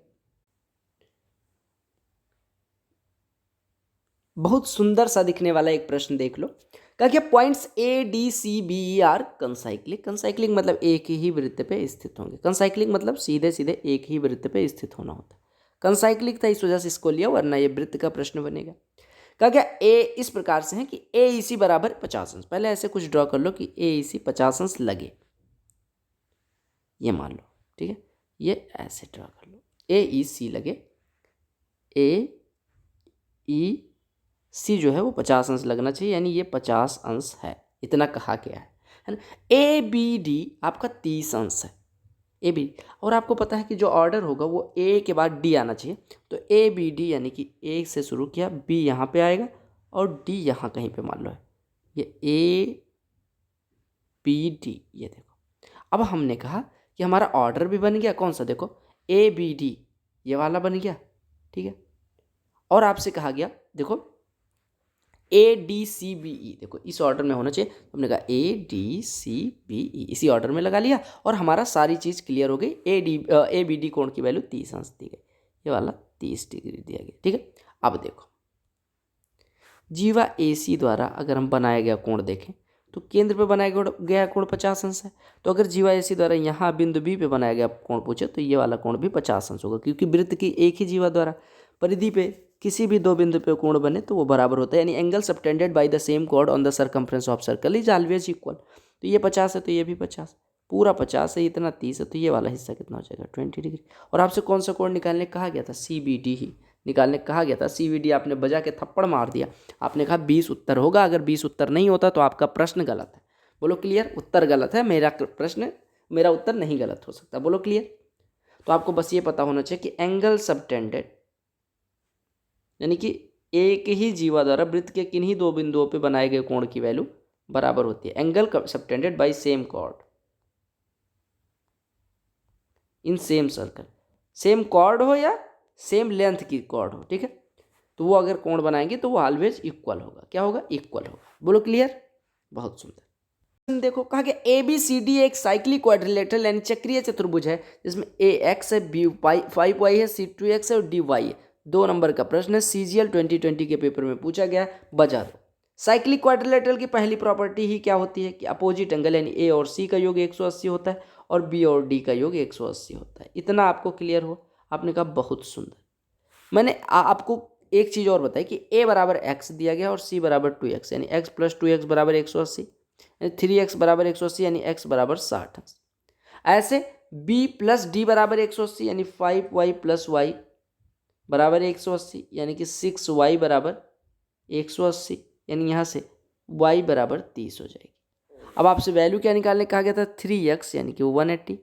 बहुत सुंदर सा दिखने वाला एक प्रश्न देख लो। कहा क्या points A D C B E are concyclic. Concyclic मतलब एक ही वृत्त पे स्थित होंगे। कंसाइक्लिक मतलब सीधे सीधे एक ही वृत्त पे स्थित होना होता है। कंसाइक्लिक था, इस वजह से इसको लिया, वरना ये वृत्त का प्रश्न बनेगा। कहा क्या ए इस प्रकार से है कि ए ई सी बराबर 50 अंश। पहले ऐसे कुछ ड्रॉ कर लो कि ए ई सी 50 अंश लगे, ये मान लो, ठीक है। ये ऐसे ड्रॉ कर लो, ए ई सी लगे, ए ई सी जो है वो 50 अंश लगना चाहिए, यानी ये 50 अंश है, इतना कहा गया है ना। ए बी डी आपका 30 अंश है, ए बी। और आपको पता है कि जो ऑर्डर होगा वो ए के बाद डी आना चाहिए, तो ए बी डी यानी कि ए से शुरू किया, बी यहाँ पे आएगा और डी यहाँ कहीं पे मान लो है, ये ए बी डी। ये देखो, अब हमने कहा कि हमारा ऑर्डर भी बन गया, कौन सा? देखो ए बी डी, ये वाला बन गया, ठीक है। और आपसे कहा गया देखो ए डी सी बी ई, देखो इस ऑर्डर में होना चाहिए। हमने कहा ए डी सी बी ई, इसी ऑर्डर में लगा लिया और हमारा सारी चीज़ क्लियर हो गई। ए बी डी कोण की वैल्यू 30 अंश दी गई, ये वाला 30 डिग्री दिया गया, ठीक है। अब देखो जीवा ए सी द्वारा अगर हम बनाया गया कोण देखें तो केंद्र पे बनाया गया कोण 50 अंश है। तो अगर जीवा ए सी द्वारा यहाँ बिंदु बी पे बनाया गया कोण पूछे तो ये वाला कोण भी 50 अंश होगा, क्योंकि वृत्त की एक ही जीवा द्वारा परिधि पे किसी भी दो बिंदु पे कोण बने तो वो बराबर होता है, यानी angle subtended by the same chord on the circumference of circle is always equal. तो ये 50 है तो ये भी 50, पूरा 50 है, इतना 30 है, तो ये वाला हिस्सा कितना हो जाएगा? 20 डिग्री। और आपसे कौन सा कोण निकालने कहा गया था? सी बी डी ही निकालने कहा गया था। सी बी डी आपने बजा के थप्पड़ मार दिया, आपने कहा 20 उत्तर होगा। अगर 20 उत्तर नहीं होता तो आपका प्रश्न गलत है। बोलो क्लियर? उत्तर गलत है, मेरा प्रश्न, मेरा उत्तर नहीं गलत हो सकता। बोलो क्लियर? तो आपको बस ये पता होना चाहिए कि एंगल सबटेंडेड यानी कि एक ही जीवा द्वारा वृत्त के किन्हीं दो बिंदुओं पे बनाए गए कोण की वैल्यू बराबर होती है angle subtended by same chord in same circle. Same chord हो या सेम लेंथ की कॉर्ड हो, ठीक है, तो वो अगर कोण बनाएंगे तो वो ऑलवेज इक्वल होगा। क्या होगा? इक्वल होगा। बोलो क्लियर? बहुत सुंदर। देखो कहा गया ए बी सी डी एक साइक्लिक क्वाड्रिलेटरल यानी चक्रीय चतुर्भुज है जिसमें ए एक्स है, बी 5y है, सी 2x है और डी वाई है। 2 नंबर का प्रश्न है, सीजीएल 2020 के पेपर में पूछा गया है, बजा दो। साइक्लिक क्वाड्रिलेटरल की पहली प्रॉपर्टी ही क्या होती है कि अपोजिट एंगल यानी ए और सी का योग 180 होता है और बी और डी का योग 180 होता है। इतना आपको क्लियर हो? आपने कहा बहुत सुंदर। मैंने आपको एक चीज़ और बताई कि a बराबर x दिया गया और c बराबर 2x यानी x प्लस 2x बराबर 180 यानी 3x बराबर 180 यानी x बराबर 60। ऐसे b प्लस d बराबर 180 यानी 5y प्लस y बराबर 180 यानी कि 6y बराबर 180 यानी यहाँ से y बराबर 30 हो जाएगी। अब आपसे वैल्यू क्या निकालने कहा गया था? 3x यानी कि 180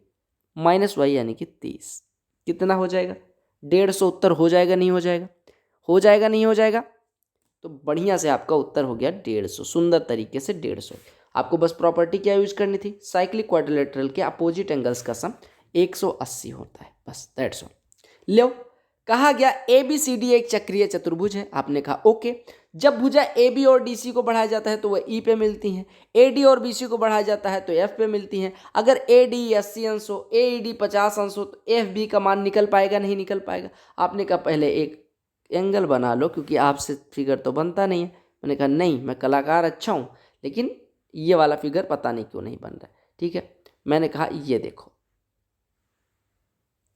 माइनस y यानी कि 30। कितना हो जाएगा? 150 उत्तर हो जाएगा नहीं हो जाएगा? हो जाएगा नहीं हो जाएगा? तो बढ़िया से आपका उत्तर हो गया 150, सुंदर तरीके से 150। आपको बस प्रॉपर्टी क्या यूज करनी थी? साइक्लिक क्वाड्रिलेटरल के अपोजिट एंगल्स का सम 180 होता है, बस दैट्स ऑल। लो कहा गया ए बी सी डी एक चक्रीय चतुर्भुज है। आपने कहा ओके। जब भुजा ए बी और डी सी को बढ़ाया जाता है तो वह ई पे मिलती हैं, ए डी और बी सी को बढ़ाया जाता है तो एफ पे मिलती हैं। अगर ए डी 80 अंश हो, ए ई डी 50 अंश हो तो एफ बी का मान निकल पाएगा नहीं निकल पाएगा? आपने कहा पहले एक एंगल बना लो क्योंकि आपसे फिगर तो बनता नहीं है। मैंने कहा नहीं, मैं कलाकार अच्छा हूँ लेकिन ये वाला फिगर पता नहीं क्यों नहीं बन रहा है, ठीक है। मैंने कहा ये देखो,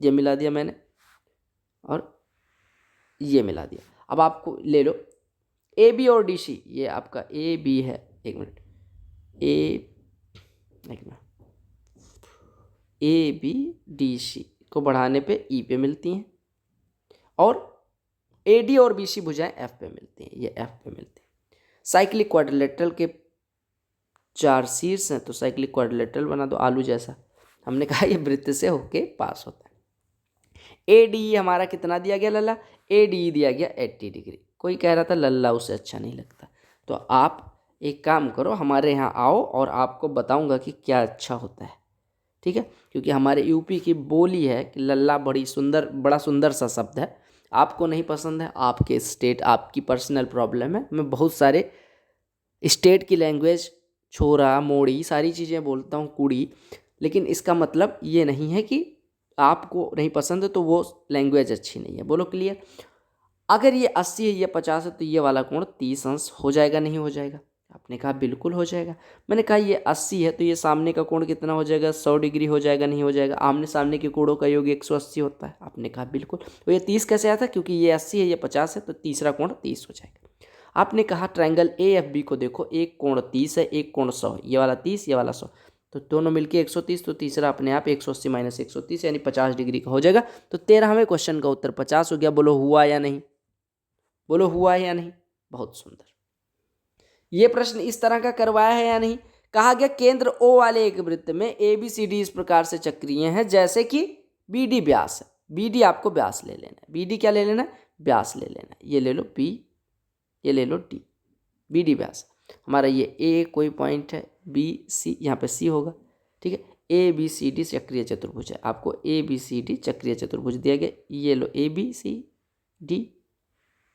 ये मिला दिया मैंने और ये मिला दिया। अब आपको ले लो ए बी और डी सी, ये आपका ए बी है, एक minute, A B D C को बढ़ाने पे ई पे मिलती हैं और ए डी और बी सी भुजाएं एफ पे मिलती हैं, ये एफ पे मिलती हैं। साइक्लिक क्वाड्रिलेटरल के 4 शीर्ष हैं तो साइक्लिक क्वाड्रिलेटरल बना दो आलू जैसा। हमने कहा ये वृत्त से होके पास होता है। ए डी हमारा कितना दिया गया लल्ला? ए डी दिया गया 80 डिग्री। कोई कह रहा था लल्ला उसे अच्छा नहीं लगता, तो आप एक काम करो, हमारे यहाँ आओ और आपको बताऊंगा कि क्या अच्छा होता है, ठीक है। क्योंकि हमारे यूपी की बोली है कि लल्ला बड़ा सुंदर सा शब्द है। आपको नहीं पसंद है, आपके स्टेट, आपकी पर्सनल प्रॉब्लम है। मैं बहुत सारे स्टेट की लैंग्वेज, छोरा मोड़ी सारी चीज़ें बोलता हूँ, कुड़ी, लेकिन इसका मतलब ये नहीं है कि आपको नहीं पसंद है तो वो लैंग्वेज अच्छी नहीं है। बोलो क्लियर? अगर ये 80 है, ये 50 है तो ये वाला कोण 30 अंश हो जाएगा नहीं हो जाएगा? आपने कहा बिल्कुल हो जाएगा। मैंने कहा ये 80 है तो ये सामने का कोण कितना हो जाएगा? 100 डिग्री हो जाएगा नहीं हो जाएगा? आमने सामने के कोणों का योग 180 होता है। आपने कहा बिल्कुल। तो ये 30 कैसे आया था? क्योंकि ये 80 है ये 50 है तो तीसरा कोण 30 हो जाएगा। आपने कहा ट्रायंगल ए एफ बी को देखो, एक कोण 30 है एक कोण 100 है, ये वाला 30 ये वाला 100, तो दोनों मिलके 130, तो तीसरा अपने आप 180 माइनस 130 यानी 50 डिग्री का हो जाएगा। तो 13वें क्वेश्चन का उत्तर 50 हो गया। बोलो हुआ या नहीं? बोलो हुआ है या नहीं? बहुत सुंदर। ये प्रश्न इस तरह का करवाया है या नहीं? कहा गया केंद्र ओ वाले एक वृत्त में ए बी सी डी इस प्रकार से चक्रीय हैं जैसे कि बी डी व्यास है। बी डी आपको व्यास ले लेना है, बी डी क्या ले लेना है? व्यास ले लेना है। ये ले लो बी, ये ले लो डी, बी डी व्यास। हमारा ये ए कोई पॉइंट है, बी सी, यहाँ पे सी होगा, ठीक है। ए बी सी डी चक्रीय चतुर्भुज है, आपको ए बी सी डी चक्रीय चतुर्भुज दिया गया। ये लो ए बी सी डी,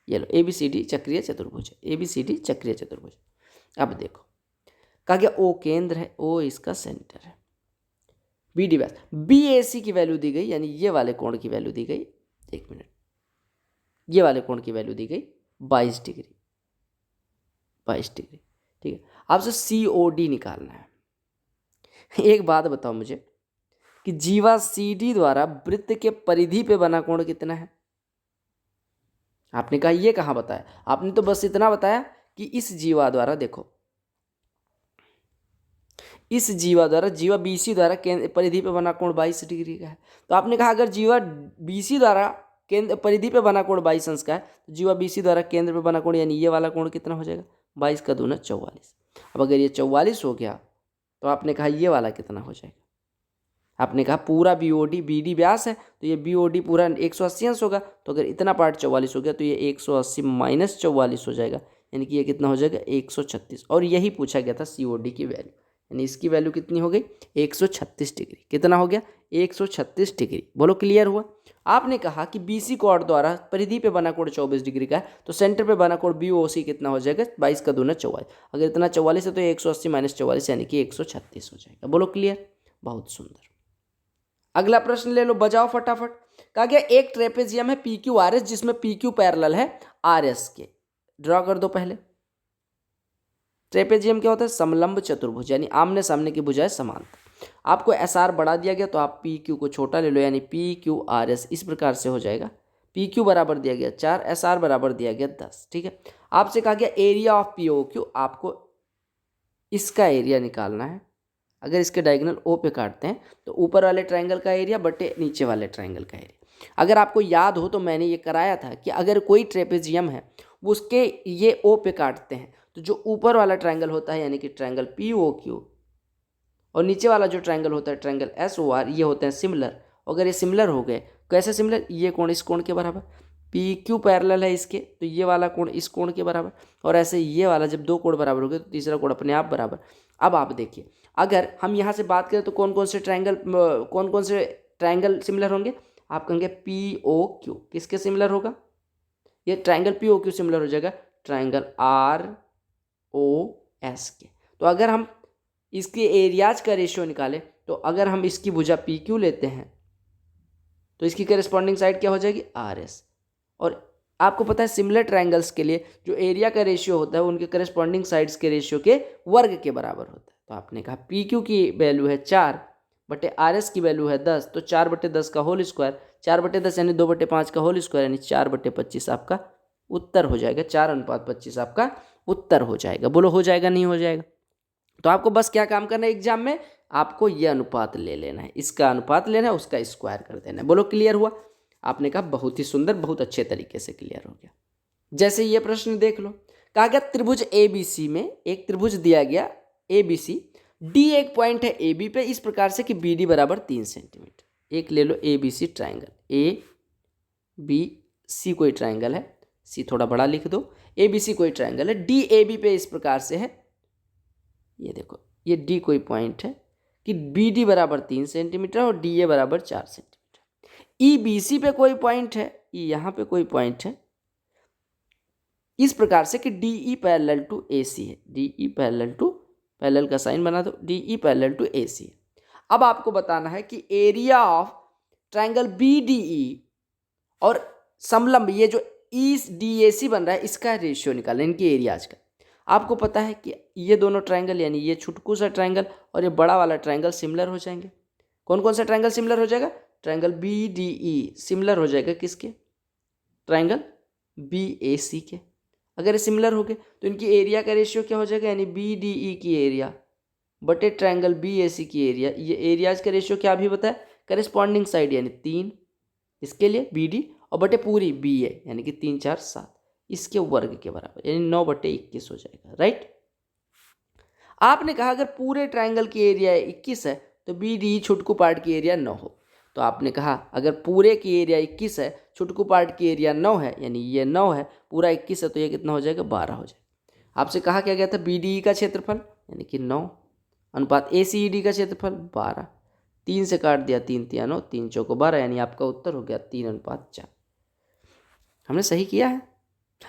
ये लो ए बी सी डी चक्रीय चतुर्भुज है, ए बी सी डी चक्रीय चतुर्भुज। अब देखो कहा गया ओ केंद्र है, ओ इसका सेंटर है, बी डी व्यास, बी ए सी की वैल्यू दी गई, यानी ये वाले कोण की वैल्यू दी गई, एक मिनट, ये वाले कोण की वैल्यू दी गई 22 डिग्री, 22 डिग्री, ठीक है। आपसे सी ओ डी निकालना है। एक बात बताओ मुझे कि जीवा सी डी द्वारा वृत्त के परिधि पे बना कोण कितना है? आपने कहा ये कहाँ बताया? आपने तो बस इतना बताया कि इस जीवा द्वारा, देखो इस जीवा द्वारा, जीवा बीसी द्वारा केंद्र परिधि पे बना कोण 22 डिग्री का है। तो आपने कहा अगर जीवा बीसी द्वारा केंद्र परिधि पे बना कोण 22 अंश का है तो जीवा बीसी द्वारा केंद्र पे बना कोण यानी ये वाला कोण कितना हो जाएगा? 22 का दूना 44। अब अगर ये 44 हो गया तो आपने कहा ये वाला कितना हो जाएगा? आपने कहा पूरा B O D, B D व्यास है तो ये बी ओ डी पूरा 180 अंश होगा, तो अगर इतना पार्ट 44 हो गया तो ये 180 माइनस 44 हो जाएगा, यानी कि ये कितना हो जाएगा 136। और यही पूछा गया था COD की वैल्यू, यानी इसकी वैल्यू कितनी हो गई 136 डिग्री। कितना हो गया 136 डिग्री। बोलो क्लियर हुआ। आपने कहा कि BC कोण द्वारा परिधि पे बना कोण 24 डिग्री का है, तो सेंटर पे बना कोण BOC कितना हो जाएगा 22 का दूना 44। अगर इतना 44 है तो 180 माइनस 44 यानी कि 136 हो जाएगा। बोलो क्लियर, बहुत सुंदर। अगला प्रश्न ले लो, बजाओ फटाफट। कहा गया एक ट्रेपेजियम है PQRS जिसमें PQ पैरेलल है RS के। ड्रॉ कर दो पहले। ट्रेपेजियम क्या होता है, समलंब चतुर्भुज, यानी आमने सामने की भुजाएं समांतर। आपको SR बढ़ा दिया गया तो आप PQ को छोटा ले लो, यानी PQRS इस प्रकार से हो जाएगा। PQ बराबर दिया गया 4, SR बराबर दिया गया 10। ठीक है, आपसे कहा गया एरिया ऑफ POQ, आपको इसका एरिया निकालना है। अगर इसके डायगोनल O पे काटते हैं तो ऊपर वाले ट्रायंगल का एरिया बटे नीचे वाले ट्रायंगल का एरिया। अगर आपको याद हो तो मैंने ये कराया था कि अगर कोई ट्रेपेजियम है वो उसके ये O पे काटते हैं तो जो ऊपर वाला ट्रायंगल होता है यानी कि ट्रायंगल POQ और नीचे वाला जो ट्रायंगल होता है ट्रायंगल SOR, ये होते हैं सिमिलर। अगर ये सिमिलर हो गए, कैसे सिमिलर, ये कोण इस कोण के बराबर, PQ पैरेलल है इसके तो ये वाला कोण इस कोण के बराबर, और ऐसे ये वाला जब दो कोण बराबर हो गए तो तीसरा कोण अपने आप बराबर। अब आप देखिए, अगर हम यहाँ से बात करें तो कौन कौन से ट्रायंगल सिमिलर होंगे, आप कहेंगे POQ किसके सिमिलर होगा, ये ट्रायंगल POQ सिमिलर हो जाएगा ट्रायंगल ROS के। तो अगर हम इसके एरियाज का रेशियो निकालें तो अगर हम इसकी भुजा PQ लेते हैं तो इसकी करस्पॉन्डिंग साइड क्या हो जाएगी RS। और आपको पता है सिमिलर ट्रायंगल्स के लिए जो एरिया का रेशियो होता है उनके करस्पॉन्डिंग साइड्स के रेशियो के वर्ग के बराबर होता है। तो आपने कहा PQ की वैल्यू है 4 बटे RS की वैल्यू है 10, तो 4 बटे 10 का होल स्क्वायर, 4 बटे 10 यानी 2 बटे 5 का होल स्क्वायर, यानी 4 बटे 25 आपका उत्तर हो जाएगा। 4:25 आपका उत्तर हो जाएगा। बोलो हो जाएगा नहीं हो जाएगा। तो आपको बस क्या काम करना है एग्जाम में, आपको ये अनुपात ले लेना है, इसका अनुपात लेना है, उसका स्क्वायर कर देना है। बोलो क्लियर हुआ। आपने कहा बहुत ही सुंदर, बहुत अच्छे तरीके से क्लियर हो गया। जैसे ये प्रश्न देख लो, कहा गया त्रिभुज ABC में एक त्रिभुज दिया गया ABC, D एक पॉइंट है AB पे इस प्रकार से कि BD बराबर 3 सेंटीमीटर। एक ले लो ABC ट्राइंगल, ABC कोई ट्राइंगल है, C थोड़ा बड़ा लिख दो, ABC कोई ट्राइंगल है, DAB पे इस प्रकार से है, ये देखो ये D कोई पॉइंट है कि BD बराबर 3 सेंटीमीटर और DA बराबर 4 सेंटीमीटर। EBC पे कोई पॉइंट है, यहाँ पे कोई पॉइंट है इस प्रकार से कि DE पैरेलल टू AC है, DE पैरेलल टू, पैरेलल का साइन बना दो, DE पैरेलल टू AC है। अब आपको बताना है कि एरिया ऑफ ट्राइंगल BDE और समलंब ये जो EDAC बन रहा है इसका रेशियो निकालें, इनके एरियाज का। आपको पता है कि ये दोनों ट्राइंगल यानी ये छुटकू सा ट्राइंगल और ये बड़ा वाला ट्राइंगल सिमिलर हो जाएंगे। कौन कौन सा ट्राइंगल सिमिलर हो जाएगा, ट्राइंगल BDE सिमिलर हो जाएगा किसके, ट्राइंगल BAC के। अगर ये सिमिलर हो गए तो इनकी एरिया का रेशियो क्या हो जाएगा, यानी BDE की एरिया बटे ट्राइंगल BAC की एरिया। ये एरियाज का रेशियो क्या अभी बताया, करेस्पॉन्डिंग साइड यानी 3 इसके लिए BD और बटे पूरी BA यानी कि 3 4 7 इसके वर्ग के बराबर, यानी 9/21 हो जाएगा। राइट, आपने कहा अगर पूरे ट्राइंगल की एरिया 21 है तो BDE छुटकू पार्ट की एरिया 9 हो। तो आपने कहा अगर पूरे की एरिया 21 है, छुटकू पार्ट की एरिया 9 है, यानी ये 9 है, पूरा 21 है तो ये कितना हो जाएगा 12 हो जाएगा। आपसे कहा क्या गया था BDE का क्षेत्रफल यानी कि 9 अनुपात ACED का क्षेत्रफल 12, 3 से काट दिया 3 3 9, 3 चौको 12, यानी आपका उत्तर हो गया 3:4। हमने सही किया है।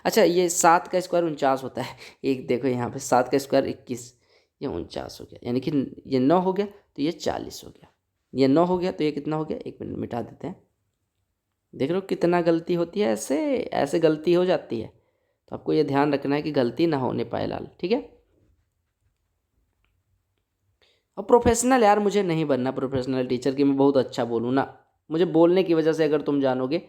अच्छा, ये 7 का स्क्वायर 49 होता है, एक देखो यहाँ पे 7 का स्क्वायर 21, ये 49 हो गया, यानी कि ये 9 हो गया तो ये 40 हो गया, ये 9 हो गया तो ये कितना हो गया, 1 मिनट मिटा देते हैं। देख रहे हो कितना गलती होती है, ऐसे ऐसे गलती हो जाती है, तो आपको ये ध्यान रखना है कि गलती ना होने पाए लाल। ठीक है, और प्रोफेशनल यार मुझे नहीं बनना प्रोफेशनल टीचर कि मैं बहुत अच्छा बोलूँ ना, मुझे बोलने की वजह से अगर तुम जानोगे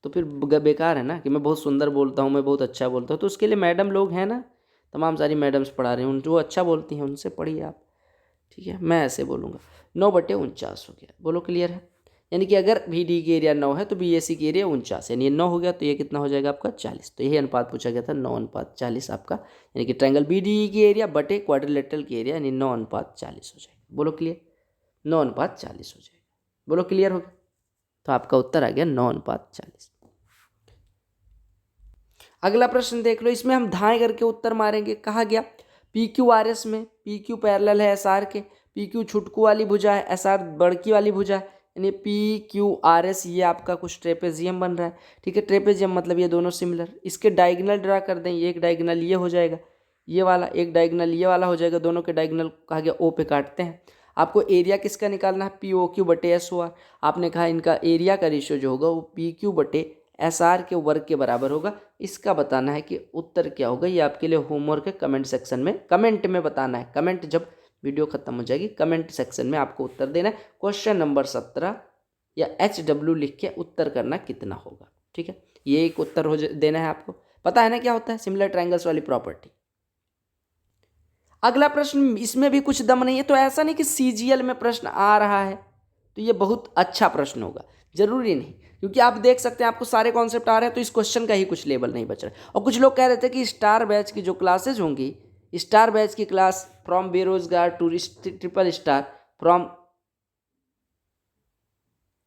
तो फिर बेकार है ना कि मैं बहुत सुंदर बोलता हूँ, मैं बहुत अच्छा बोलता हूँ। तो उसके लिए मैडम लोग हैं ना, तमाम सारी मैडम्स पढ़ा रही हैं, उन जो अच्छा बोलती हैं उनसे पढ़िए आप। ठीक है, मैं ऐसे बोलूँगा 9/49 हो गया। बोलो क्लियर है, यानी कि अगर BD की एरिया 9 है तो BAC की एरिया 49, यानी ये 9 हो गया तो ये कितना हो जाएगा आपका 40। तो यही अनुपात पूछा गया था 9:40 आपका, यानी कि ट्राइंगल BDE की एरिया बटे क्वाड्रिलेटरल की एरिया यानी 9:40 हो जाएगा। बोलो क्लियर, 9:40 हो जाएगा। बोलो क्लियर हो गया, तो आपका उत्तर आ गया 9:40। अगला प्रश्न देख लो, इसमें हम धाएं करके उत्तर मारेंगे। कहा गया पी क्यू आर एस में पी क्यू पैरेलल है एस आर के, पी क्यू छुटकू वाली भुजा है, एस आर बड़की वाली भुजा है, यानी पी क्यू आर एस ये आपका कुछ ट्रेपेजियम बन रहा है। ठीक है, ट्रेपेजियम मतलब ये दोनों सिमिलर। इसके डायगोनल ड्रा कर दें, ये एक डायगोनल ये हो जाएगा, ये वाला एक डायगोनल ये वाला हो जाएगा, दोनों के डायगोनल कहा गया ओ पे काटते हैं। आपको एरिया किसका निकालना है, पी ओ क्यू बटे एस ओ आर। आपने कहा इनका एरिया का रेशियो जो होगा वो पी क्यू बटे एस आर के वर्ग के बराबर होगा। इसका बताना है कि उत्तर क्या होगा। ये आपके लिए होमवर्क है, कमेंट सेक्शन में कमेंट में बताना है। कमेंट जब वीडियो खत्म हो जाएगी कमेंट सेक्शन में आपको उत्तर देना है। क्वेश्चन नंबर 17 या HW लिख के उत्तर करना कितना होगा। ठीक है, ये एक उत्तर हो देना है आपको। पता है ना क्या होता है सिमिलर ट्रायंगल्स वाली प्रॉपर्टी। अगला प्रश्न, इसमें भी कुछ दम नहीं है, तो ऐसा नहीं कि CGL में प्रश्न आ रहा है तो ये बहुत अच्छा प्रश्न होगा, जरूरी नहीं, क्योंकि आप देख सकते हैं आपको सारे कॉन्सेप्ट आ रहे हैं, तो इस क्वेश्चन का ही कुछ लेवल नहीं बच रहा है। और कुछ लोग कह रहे थे कि स्टार बैच की जो क्लासेज होंगी, स्टार बैच की क्लास फ्रॉम बेरोजगार टू ट्रिपल स्टार, फ्रॉम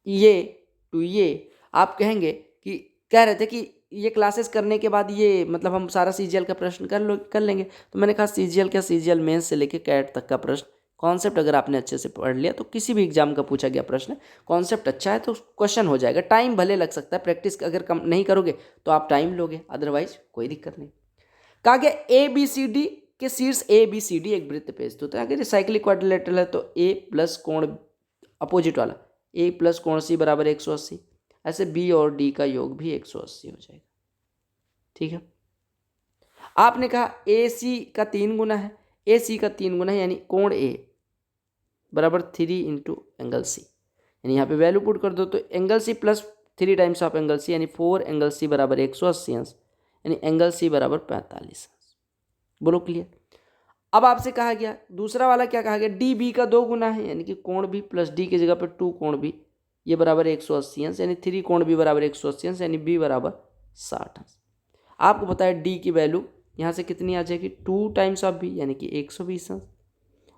ये टू ये, आप कहेंगे कि कह रहे थे कि ये क्लासेस करने के बाद ये मतलब हम सारा CGL का प्रश्न कर लेंगे। तो मैंने कहा CGL क्या, CGL मेंस से लेके कैट तक का प्रश्न कॉन्सेप्ट अगर आपने अच्छे से पढ़ लिया तो किसी भी एग्जाम का पूछा गया प्रश्न कॉन्सेप्ट अच्छा है तो क्वेश्चन हो जाएगा। टाइम भले लग सकता है, प्रैक्टिस अगर कम नहीं करोगे तो आप टाइम लोगे, अदरवाइज कोई दिक्कत नहीं। कहा गया ABCD के शीर्ष ABCD एक वृत्त पे स्थित है। अगर रिसाइक्लिक क्वाड्रिलेटरल है तो A प्लस कोण अपोजिट वाला A प्लस कोण C बराबर 180, ऐसे B और D का योग भी 180 हो जाएगा। ठीक है, आपने कहा AC का 3 गुना है, AC का 3 गुना है यानी कोण A बराबर 3 इंटू एंगल C, यानी यहाँ पे वैल्यू पुट कर दो तो angle C plus 3 times of angle C यानी 4 एंगल C बराबर 180 अंश, यानी एंगल C बराबर 45 अंश। बोलो क्लियर। अब आपसे कहा गया दूसरा वाला क्या कहा गया, DB का 2 गुना है यानी कि कोण B प्लस D की जगह पर 2 कोण B, ये बराबर 180 अंश, यानी 3 कोण B बराबर 180 अंश, यानी B बराबर 60 अंश। आपको पता है D की वैल्यू यहाँ से कितनी आ जाएगी, 2 टाइम्स ऑफ B यानी कि 120 अंश,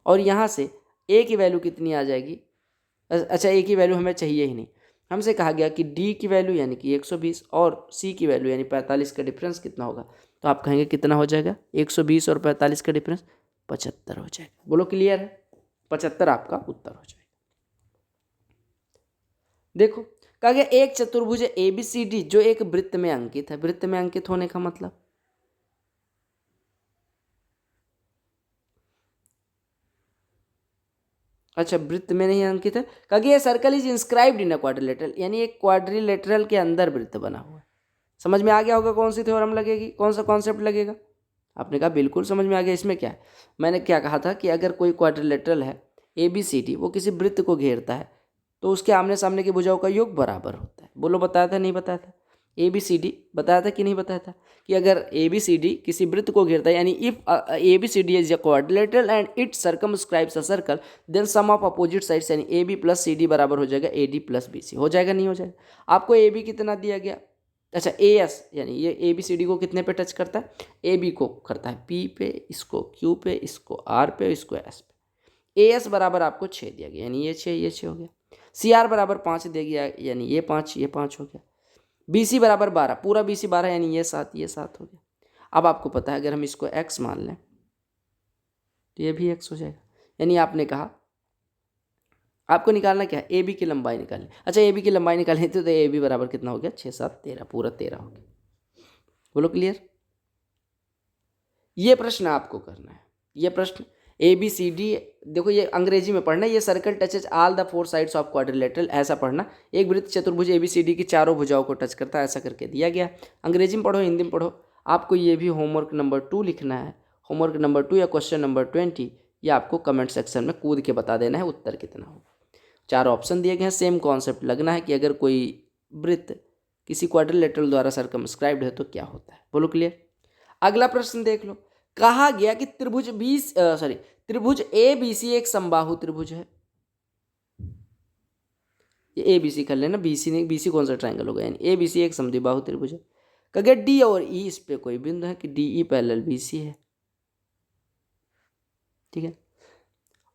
और यहाँ से A की वैल्यू कितनी आ जाएगी, अच्छा A की वैल्यू हमें चाहिए ही नहीं, हमसे कहा गया कि D की वैल्यू यानी कि 120 और C की वैल्यू यानी 45 का डिफरेंस कितना होगा, तो आप कहेंगे कितना हो जाएगा, 120 और 45 का डिफरेंस 75 हो जाएगा। बोलो क्लियर है, 75 आपका उत्तर हो जाएगा। देखो कहा गया एक चतुर्भुज ABCD जो एक वृत्त में अंकित है। वृत्त में अंकित होने का मतलब, अच्छा वृत्त में नहीं अंकित है, कहा गया circle is inscribed in a quadrilateral, यानी एक क्वाड्रिलेटरल के अंदर वृत्त बना हुआ है। समझ में आ गया होगा कौन सी थ्योरम लगेगी, कौन सा कॉन्सेप्ट लगेगा। आपने कहा बिल्कुल समझ में आ गया। इसमें क्या है, मैंने क्या कहा था कि अगर कोई क्वाड्रिलेटरल है ABCD वो किसी वृत्त को घेरता है तो उसके आमने सामने की भुजाओं का योग बराबर होता है। बोलो बताया था नहीं बताया था, ABCD बताया था कि नहीं बताया था कि अगर ABCD किसी वृत्त को घेरता है यानी if ABCD is a quadrilateral and it circumscribes a circle then sum of opposite sides यानी AB प्लस CD बराबर हो जाएगा AD प्लस BC। हो जाएगा नहीं हो जाएगा। आपको AB कितना दिया गया, अच्छा AS यानी ये ABCD को कितने पे टच करता है, AB को करता है P पे, इसको Q पे, इसको R पे, इसको S पे। AS बराबर आपको 6 दिया गया यानी ये 6 हो गया। CR बराबर 5 दे गया यानी ये 5 हो गया। BC बराबर 12, पूरा BC 12 यानी ये 7 हो गया। अब आपको पता है अगर हम इसको x मान लें तो ये भी x हो जाएगा। यानी आपने कहा आपको निकालना क्या है, AB की लंबाई निकालनी। अच्छा AB की लंबाई निकालनी थी तो AB बराबर कितना हो गया, 6 7 13, पूरा 13 हो गया। बोलो क्लियर। ये प्रश्न आपको करना है, ये प्रश्न ABCD, देखो ये अंग्रेजी में पढ़ना है, ये circle touches all the 4 sides of quadrilateral, ऐसा पढ़ना। एक वृत्त चतुर्भुज ABCD की चारों भुजाओं को टच करता है, ऐसा करके दिया गया। अंग्रेजी में पढ़ो हिंदी में पढ़ो। आपको ये भी होमवर्क नंबर 2 लिखना है। होमवर्क नंबर 2 या क्वेश्चन नंबर 20 ये आपको कमेंट सेक्शन में कूद के बता देना है उत्तर कितना होगा। 4 ऑप्शन दिए गए हैं, सेम कॉन्सेप्ट लगना है कि अगर कोई वृत्त किसी क्वाड्रिलेटरल द्वारा सर्कमस्क्राइब्ड है तो क्या होता है। बोलो क्लियर। अगला प्रश्न देख लो, कहा गया कि त्रिभुज ABC एक समबाहु त्रिभुज है। ये ABC कर लेना, BC नहीं, BC कौन सा ट्रायंगल होगा, यानी ABC एक समद्विबाहु त्रिभुज है। कहा गया D और E इस पे कोई बिंदु है कि DE पैरेलल BC है। ठीक है,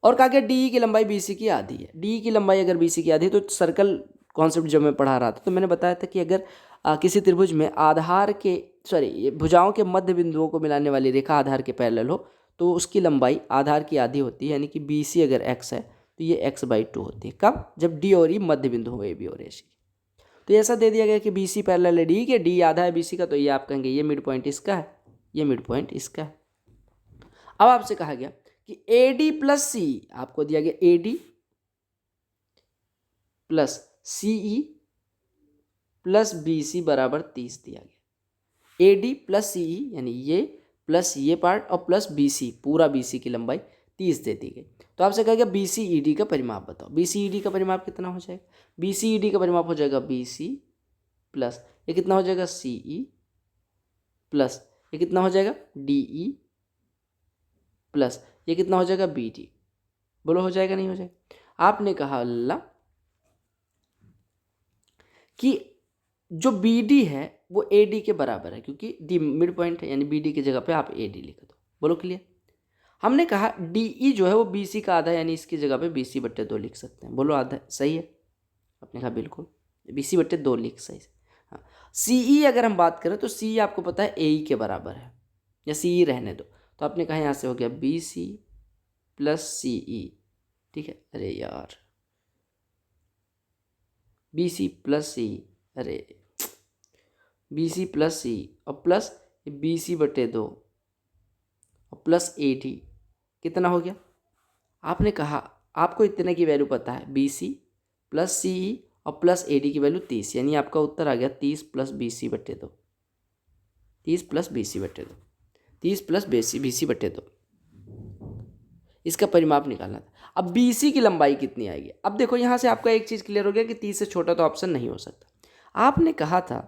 और कहा गया DE की लंबाई BC की आधी है। DE की लंबाई अगर BC की आधी है तो सर्कल कॉन्सेप्ट जब मैं पढ़ा रहा था तो मैंने बताया था कि अगर किसी त्रिभुज में आधार के भुजाओं के मध्य बिंदुओं को मिलाने वाली रेखा आधार के पैरेलल हो तो उसकी लंबाई आधार की आधी होती है, यानी कि BC अगर x है तो ये x/2 होती है। कब? जब D और E मध्य बिंदु हो AB और AC। तो ऐसा दे दिया गया कि BC पैरेलल है D के, D आधा है BC का, तो ये आप कहेंगे ये मिड पॉइंट इसका है, ये मिड पॉइंट इसका है। अब आपसे कहा गया कि AD प्लस CE, आपको दिया गया AD plus CE plus BC बराबर 30 दिया गया। AD प्लस CE यानी ये प्लस ये पार्ट और प्लस BC, पूरा BC की लंबाई 30 दे दी गई। तो आपसे कहा गया BCED का परिमाप बताओ। BCED का परिमाप कितना हो जाएगा? BCED का परिमाप हो जाएगा BC प्लस ये कितना हो जाएगा CE प्लस ये कितना हो जाएगा DE प्लस ये कितना हो जाएगा BD। बोलो हो जाएगा नहीं हो जाएगा? आपने कहा अल्लाह कि जो BD है वो AD के बराबर है, क्योंकि D मिड पॉइंट है, यानी BD की जगह पे आप AD लिख दो। बोलो क्लियर? हमने कहा DE जो है वो BC का आधा, यानी इसकी जगह पे BC/2 लिख सकते हैं। बोलो आधा सही है? आपने कहा बिल्कुल, BC/2 लिख सही से। हाँ, CE अगर हम बात करें तो CE आपको पता है AE के बराबर है, या CE रहने दो, तो आपने कहा यहाँ से हो गया BC प्लस CE। ठीक है, अरे यार BC प्लस CE, अरे BC प्लस CE और प्लस BC/2 और प्लस AD कितना हो गया? आपने कहा आपको इतने की वैल्यू पता है, BC प्लस CE और प्लस AD की वैल्यू 30, यानी आपका उत्तर आ गया 30 plus BC/2, 30 plus BC/2, 30 plus BC/2। इसका परिमाप निकालना था। अब BC की लंबाई कितनी आएगी? अब देखो यहाँ से आपका एक चीज़ क्लियर हो गया कि 30 से छोटा तो ऑप्शन नहीं हो सकता। आपने कहा था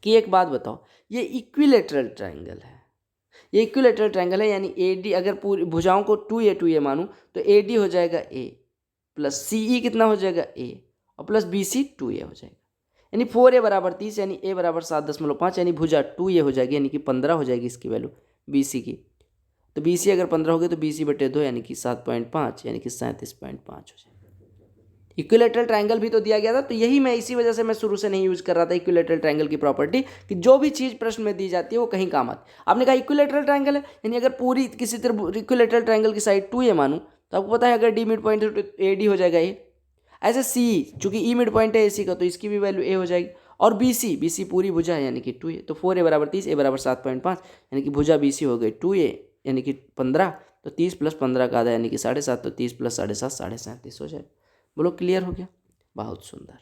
कि एक बात बताओ, ये इक्विलेटरल ट्रायंगल है, ये इक्विलेटरल ट्रायंगल है, यानी AD अगर पूरी भुजाओं को 2A मानूं तो AD हो जाएगा A प्लस CE कितना हो जाएगा A और प्लस BC 2A हो जाएगा, यानी 4A बराबर 30, यानी A बराबर 7.5, यानी भुजा 2A हो जाएगी, यानी कि 15 हो जाएगी इसकी वैल्यू BC की। तो BC अगर 15 हो गई तो BC/2 यानी कि 7.5, यानी कि 37.5 हो जाएगा। इक्विलेटरल ट्रायंगल भी तो दिया गया था, तो यही मैं इसी वजह से मैं शुरू से नहीं यूज कर रहा था इक्विलेटरल ट्रायंगल की प्रॉपर्टी, कि जो भी चीज़ प्रश्न में दी जाती है वो कहीं काम आती है। आपने कहा इक्विलेटरल ट्रायंगल है, यानी अगर पूरी किसी तरह इक्विलेटरल ट्रायंगल की साइड 2A मानूं तो आपको पता है अगर D मिड पॉइंट है तो AD हो जाएगा A। ऐसे CE चूंकि E मिड पॉइंट है AC का, तो इसकी भी वैल्यू A हो जाएगी। और BC पूरी भुजा है, यानी कि 2A, तो 4A बराबर 30, A बराबर 7.5, यानी कि भुजा BC हो गई 2A यानी कि 15, तो 30 प्लस 15 का आधा यानी कि 7.5, तो 30 प्लस 7.5 37.5 हो जाए। बोलो क्लियर हो गया? बहुत सुंदर।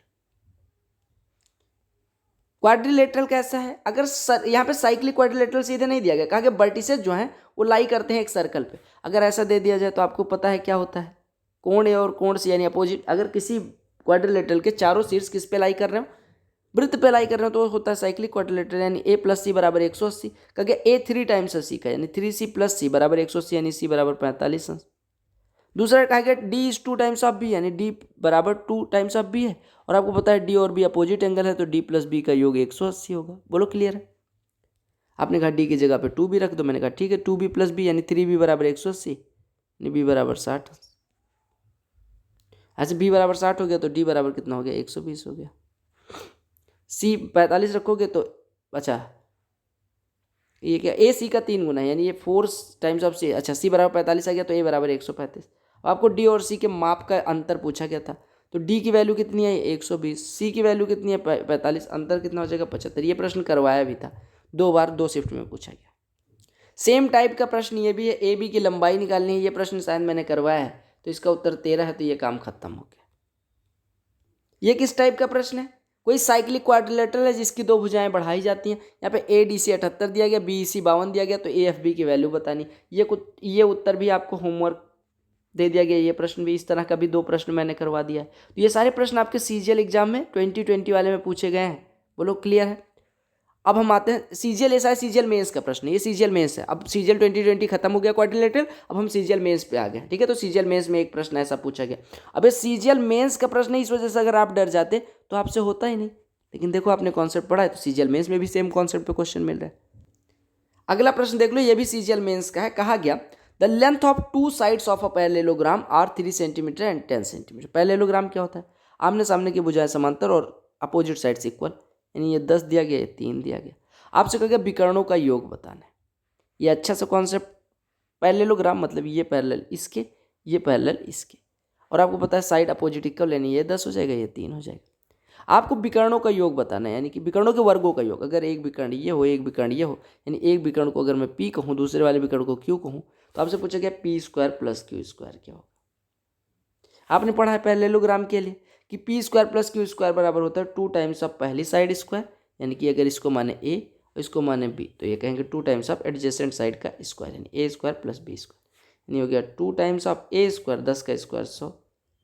क्वाड्रिलेटरल कैसा है? अगर यहाँ पे साइक्लिक क्वाड्रिलेटरल सीधे नहीं दिया गया, कहा कि वर्टिसेस जो हैं वो लाई करते हैं एक सर्कल पे। अगर ऐसा दे दिया जाए तो आपको पता है क्या होता है, कोण ए और कोण सी यानी अपोजिट। अगर किसी क्वाड्रिलेटरल के चारों शीर्ष किस पे लाई कर रहे हो? वृत्त पे लाई कर रहे हो, तो होता है साइक्लिक क्वाड्रिलेटरल, यानी A प्लस सी बराबर 180। कहा गया A 3 टाइम्स C का, यानी 3C प्लस C बराबर 180, यानी C बराबर 45 अंश। दूसरा कहा गया D is 2 times of B, यानी D बराबर 2 टाइम्स ऑफ B है, और आपको पता है D और B अपोजिट एंगल है, तो D प्लस B का योग 180 होगा। बोलो क्लियर है? आपने कहा D की जगह पे 2B रख दो, मैंने कहा ठीक है 2B प्लस B यानी 3B बराबर 180, यानी B बराबर 60। ऐसे B बराबर 60 हो गया तो D बराबर कितना हो गया? 120 हो गया। C 45 रखोगे तो अच्छा ये क्या A C का 3 गुना है, यानी ये 4 टाइम्स ऑफ C। अच्छा C बराबर 45 आ गया तो A बराबर 135। आपको D और C के माप का अंतर पूछा गया था, तो D की वैल्यू कितनी है? 120। C की वैल्यू कितनी है? 45। अंतर कितना हो जाएगा? 75। ये प्रश्न करवाया भी था 2 बार, 2 शिफ्ट में पूछा गया। सेम टाइप का प्रश्न ये भी है, AB की लंबाई निकालनी है। ये प्रश्न शायद मैंने करवाया है, तो इसका उत्तर 13 है, तो ये काम खत्म हो गया। ये किस टाइप का प्रश्न है? कोई साइक्लिक क्वाड्रिलेटरल है जिसकी 2 भुजाएं बढ़ाई जाती हैं। यहाँ पे ADC 78 दिया गया, BEC 52 दिया गया, तो AFB की वैल्यू बतानी। ये उत्तर भी आपको होमवर्क दे दिया गया। ये प्रश्न भी, इस तरह का भी 2 प्रश्न मैंने करवा दिया है। तो ये सारे प्रश्न आपके CGL एग्जाम में 2020 वाले में पूछे गए हैं। बोलो क्लियर है? अब हम आते हैं CGL, ऐसा है CGL मेंस का प्रश्न, ये CGL मेंस है। अब CGL 2020 खत्म हो गया क्वाड्रिलेटरल, अब हम CGL मेंस पे आ गए, ठीक है। तो CGL मेंस में एक प्रश्न ऐसा पूछा गया। अब ये CGL मेंस का प्रश्न है, इस वजह से अगर आप डर जाते तो आपसे होता ही नहीं, लेकिन देखो आपने कॉन्सेप्ट पढ़ा है, तो CGL मेंस में भी सेम कॉन्सेप्ट पे क्वेश्चन मिल रहा है। अगला प्रश्न देख लो, ये भी CGL मेंस का है। कहा गया the length of 2 sides of a parallelogram are 3 centimeter and 10 centimeter. Parallelogram क्या होता है? आमने सामने की भुजाएं समांतर और अपोजिट साइड्स इक्वल। यानी ये 10 दिया गया, ये 3 दिया गया। आपसे कहा गया विकर्णों का योग बताना है। ये अच्छा सा कॉन्सेप्ट, पैरेललोग्राम मतलब ये पैरेलल इसके, ये पैरेलल इसके, और आपको पता है साइड अपोजिट इक्वल लेनी, ये 10 हो जाएगा, ये 3 हो जाएगा। आपको विकर्णों का योग बताना है, यानी कि विकर्णों के वर्गों का योग। अगर एक विकर्ण ये हो, एक विकर्ण ये हो, यानी एक विकर्ण को अगर मैं पी कहूँ, दूसरे वाले विकर्ण को क्यू कहूँ, तो आपसे पूछा गया P square plus Q square क्या होगा। आपने पढ़ा है पैरेललोग्राम के लिए कि P square plus Q square बराबर होता है 2 टाइम्स ऑफ पहली साइड स्क्वायर, यानी कि अगर इसको माने ए और इसको माने बी तो ये कहेंगे 2 टाइम्स ऑफ एडजेसेंट साइड का स्क्वायर, यानी ए स्क्वायर प्लस बी स्क्वायर, यानी हो गया 2 टाइम्स ऑफ ए स्क्वायर 10 का स्क्वायर 100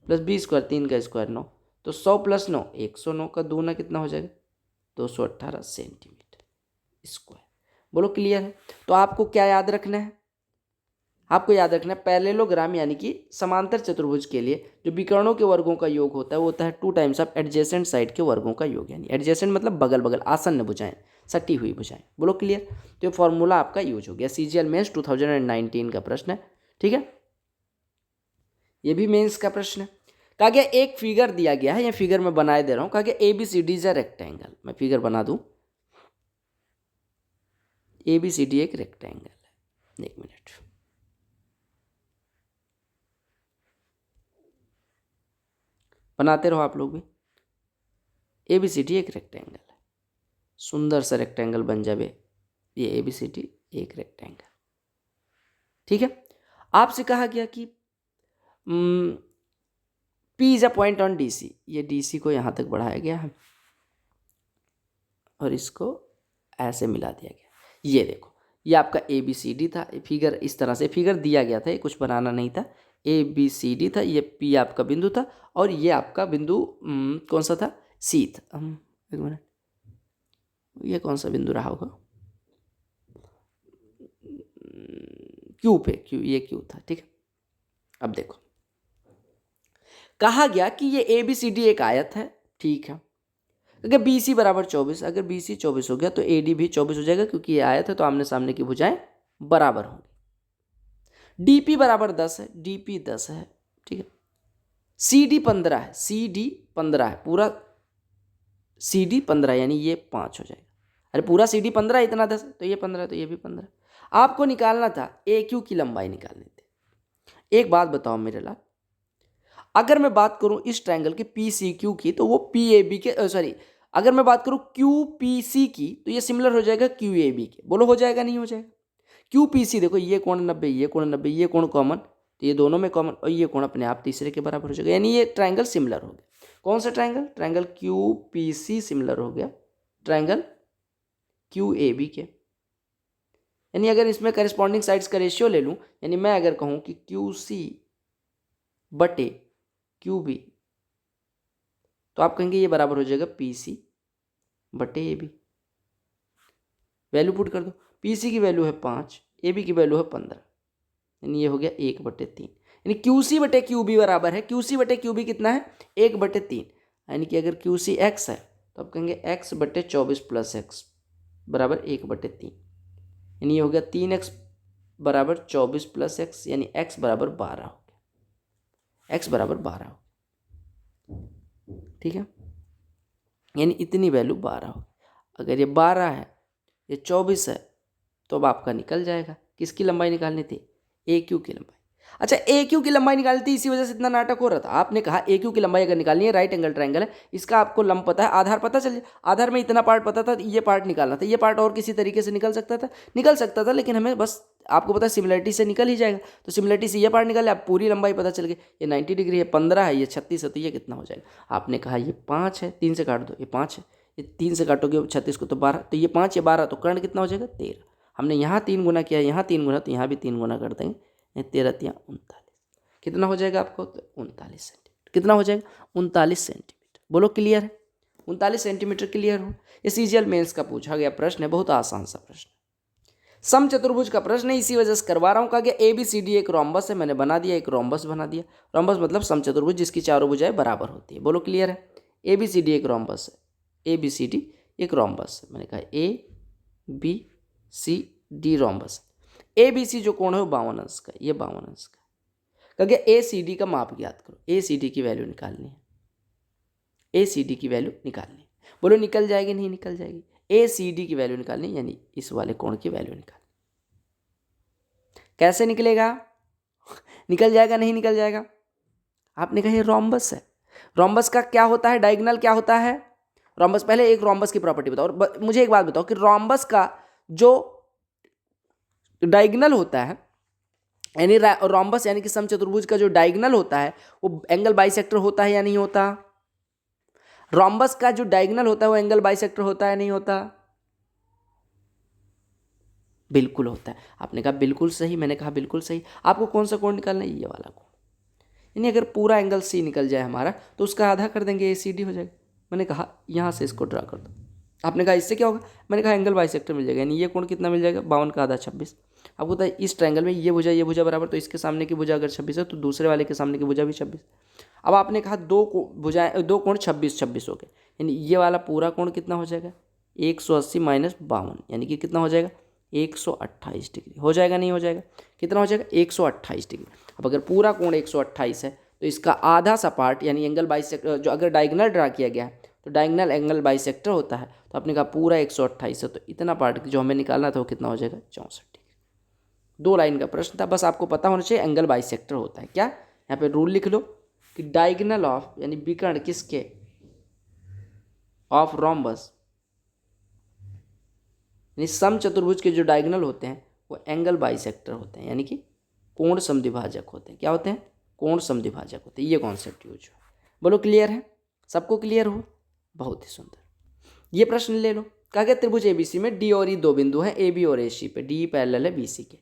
प्लस बी स्क्वायर 3 का स्क्वायर 9, तो 100 प्लस 9 109 का दूना कितना हो जाएगा 218 सेंटीमीटर स्क्वायर। बोलो क्लियर है। तो आपको क्या याद रखना है, आपको याद रखना है पैरेललोग्राम यानी कि समांतर चतुर्भुज के लिए जो विकर्णों के वर्गों का योग होता है वो होता है 2 टाइम्स ऑफ एडजेसेंट साइड के वर्गों का योग, यानी एडजेसेंट मतलब बगल बगल, आसन्न भुजाएं, सटी हुई भुजाएं। बोलो क्लियर। तो ये फॉर्मूला आपका यूज हो गया, सीजीएल मेंस 2019 का प्रश्न है, ठीक है। ये भी मेंस का प्रश्न है। कहा गया एक फिगर दिया गया है, ये फिगर मैं बनाए दे रहा हूँ। कहा गया ABCD इज अ रेक्टेंगल, मैं फिगर बना दूं, ABCD एक रेक्टेंगल है। एक मिनट, बनाते रहो आप लोग भी। ABCD एक रेक्टेंगल है, सुंदर सा रेक्टेंगल बन जावे ये ABCD एक रेक्टेंगल, ठीक है। आपसे कहा गया कि P is a point on DC, ये DC को यहाँ तक बढ़ाया गया है और इसको ऐसे मिला दिया गया। ये देखो, ये आपका ABCD था, फिगर इस तरह से फिगर दिया गया था, ये कुछ बनाना नहीं था। ABCD था, ये P आपका बिंदु था और ये आपका बिंदु कौन सा था, C था। एक मिनट, ये कौन सा बिंदु रहा होगा, Q पे, Q, ये Q था, ठीक है। अब देखो कहा गया कि ये ABCD एक आयत है, ठीक है। अगर BC बराबर 24, अगर BC 24 हो गया तो AD भी 24 हो जाएगा, क्योंकि ये आयत है तो आमने सामने की भुजाएं बराबर होंगी। DP बराबर 10 है, DP 10 है, ठीक है। CD 15 है, CD 15 है, पूरा CD 15 यानी ये 5 हो जाएगा। अरे पूरा CD 15 इतना 10 तो ये 15 तो ये भी 15। आपको निकालना था AQ की लंबाई निकालनी थी। एक बात बताओ मेरे लाल, अगर मैं बात करूं इस ट्रायंगल के PCQ की तो वो PAB के सॉरी, अगर मैं बात करूं QPC की तो ये सिमिलर हो जाएगा QAB के। बोलो हो जाएगा नहीं हो जाएगा। QPC देखो, ये कोण 90, ये कोण 90, ये कोण कॉमन, तो ये दोनों में कॉमन, और ये कोण अपने आप तीसरे के बराबर हो जाएगा, यानी ये ट्रायंगल सिमिलर हो गया। कौन सा ट्रायंगल, ट्रायंगल QPC सिमिलर हो गया ट्रायंगल QAB के। यानी अगर इसमें करस्पॉन्डिंग साइड्स का रेशियो ले लूं, यानी मैं अगर कहूं कि QC बटे QB, तो आप कहेंगे ये बराबर हो जाएगा PC बटे AB। वैल्यू पुट कर दो, PC की वैल्यू है 5, AB की वैल्यू है 15, यानी ये हो गया 1/3, यानी QC बटे QB बराबर है, QC बटे QB कितना है 1/3, यानी कि अगर QC x है तो आप कहेंगे x बटे 24 प्लस x बराबर 1/3, यानी ये हो गया 3x बराबर 24 प्लस x, यानी x बराबर 12 हो गया, x बराबर 12 हो, ठीक है। यानी इतनी वैल्यू 12 हो। अगर ये 12 है, ये 24 है, तो अब आपका निकल जाएगा। किसकी लंबाई निकालनी थी, AQ की लंबाई। अच्छा, AQ की लंबाई निकालनी थी, इसी वजह से इतना नाटक हो रहा था। आपने कहा AQ की लंबाई अगर निकालनी है, राइट एंगल ट्रायंगल है, इसका आपको लंब पता है, आधार पता चल, आधार में इतना पार्ट पता था, ये पार्ट निकालना था। ये पार्ट और किसी तरीके से निकल सकता था, लेकिन हमें बस आपको पता है सिमिलरिटी से निकल ही जाएगा, तो सिमिलरिटी से ये पार्ट निकाले, आप पूरी लंबाई पता चल गई। ये 90 डिग्री है, 15 है, ये 36 है, तो ये कितना हो जाएगा। आपने कहा ये 5 है, 3 से काट दो, ये 5 है, ये 3 से काटोगे 36 को तो 12, तो ये 5 या 12, तो कर्ण कितना हो जाएगा 13। हमने यहाँ 3 गुना किया, यहाँ 3 गुना, तो यहाँ भी 3 गुना कर देंगे, 13 3 39, कितना हो जाएगा आपको, तो 39 सेंटीमीटर। कितना हो जाएगा 39 सेंटीमीटर। बोलो क्लियर है, 39 सेंटीमीटर क्लियर हो। ये सीजीएल मेंस का पूछा गया प्रश्न है, बहुत आसान सा प्रश्न, समचतुर्भुज का प्रश्न है, इसी वजह से करवा रहा हूँ। कहा गया ABCD एक रोम्बस है, मैंने बना दिया, एक रोम्बस बना दिया। रोम्बस मतलब समचतुर्भुज जिसकी चारों भुजाएं बराबर होती है। बोलो क्लियर है, ABCD एक रोम्बस है, ABCD एक रोम्बस है, मैंने कहा ABCD रोम्बस। ABC जो कोण है वो 52 अंश का, ये 52 अंश का। कहा गया ACD का माप ज्ञात करो, ACD की वैल्यू निकालनी है, ACD की वैल्यू निकालनी है। बोलो निकल जाएगी नहीं निकल जाएगी? ए सी डी की वैल्यू निकालनी, यानी इस वाले कोण की वैल्यू निकालनी। कैसे निकलेगा? निकल जाएगा नहीं निकल जाएगा? आपने कहा ये रोम्बस है। रोम्बस का क्या होता है? डायगोनल क्या होता है? रोम्बस, पहले एक रोम्बस की प्रॉपर्टी बताओ। और मुझे एक बात बताओ कि रोम्बस का जो डायगोनल होता है, यानी रोम्बस यानी कि समचतुर्भुज का जो डायगोनल होता है वो एंगल बाइसेक्टर होता है या नहीं होता? रोम्बस का जो डायगोनल होता है वो एंगल बाइसेक्टर होता है नहीं होता? बिल्कुल होता है। आपने कहा बिल्कुल सही, मैंने कहा बिल्कुल सही। आपको कौन सा कोण निकालना है? ये वाला कोण। यानी अगर पूरा एंगल सी निकल जाए हमारा तो उसका आधा कर देंगे, ए सी डी हो जाएगा। मैंने कहा यहाँ से इसको ड्रा कर दो। आपने कहा इससे क्या होगा? मैंने कहा एंगल बाइसेक्टर मिल जाएगा। यानी ये कोण कितना मिल जाएगा? 52 का आधा 26। आपको पता है इस ट्रायंगल में ये भुजा बराबर, तो इसके सामने की भुजा अगर 26 है तो दूसरे वाले के सामने की भुजा भी 26। अब आपने कहा दो कोण 26 हो गए, यानी ये वाला पूरा कोण कितना हो जाएगा? 180 माइनस 52, यानी कि कितना हो जाएगा? 128 डिग्री। हो जाएगा नहीं हो जाएगा? कितना हो जाएगा? 128 डिग्री। अब अगर पूरा कोण 128 है तो इसका आधा सा पार्ट यानी एंगल बाइसेक्टर, जो अगर डायगोनल ड्रा किया गया है तो डायगोनल एंगल बाइसेक्टर होता है। तो आपने कहा पूरा 128 है तो इतना पार्ट जो हमें निकालना था वो कितना हो जाएगा? 64 डिग्री। 2 लाइन का प्रश्न था, बस आपको पता होना चाहिए एंगल बाइसेक्टर होता है क्या। यहाँ पे रूल लिख लो कि डायगोनल ऑफ, यानी विकर्ण किसके? ऑफ रोम्बस, यानी समचतुर्भुज के जो डायगोनल होते हैं वो एंगल बाइसेक्टर होते हैं, यानी कि कोण समद्विभाजक होते हैं। क्या होते हैं? कोण समद्विभाजक होते हैं। ये कॉन्सेप्ट यूज हो। बोलो क्लियर है? सबको क्लियर हो? बहुत ही सुंदर। ये प्रश्न ले लो। कहा गया त्रिभुज एबीसी में डी और ई 2 बिंदु हैं, ए बी और ए सी पे। डी पैरेलल है बीसी के।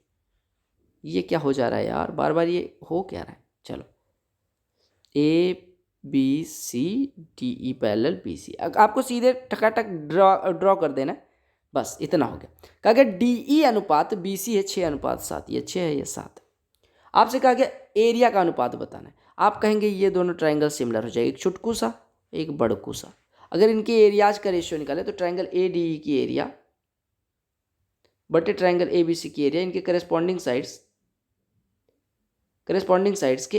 ये क्या हो जा रहा है यार? बार बार ये हो क्या रहा है? चलो, A B C D E parallel B C. आपको सीधे टकाटक ड्रॉ कर देना है, बस इतना हो गया। कहा गया डी ई अनुपात बी सी है 6:7। ये 6 है, ये 7 है। आपसे कहा गया एरिया का अनुपात बताना है। आप कहेंगे ये दोनों ट्रायंगल सिमिलर हो जाएगा, एक छुटकू सा एक बड़कू सा। अगर इनके एरियाज का रेशियो निकाले तो ट्रायंगल ए डी ई की एरिया बटे ट्रायंगल ए बी सी की एरिया, इनके करेस्पॉन्डिंग साइड्स के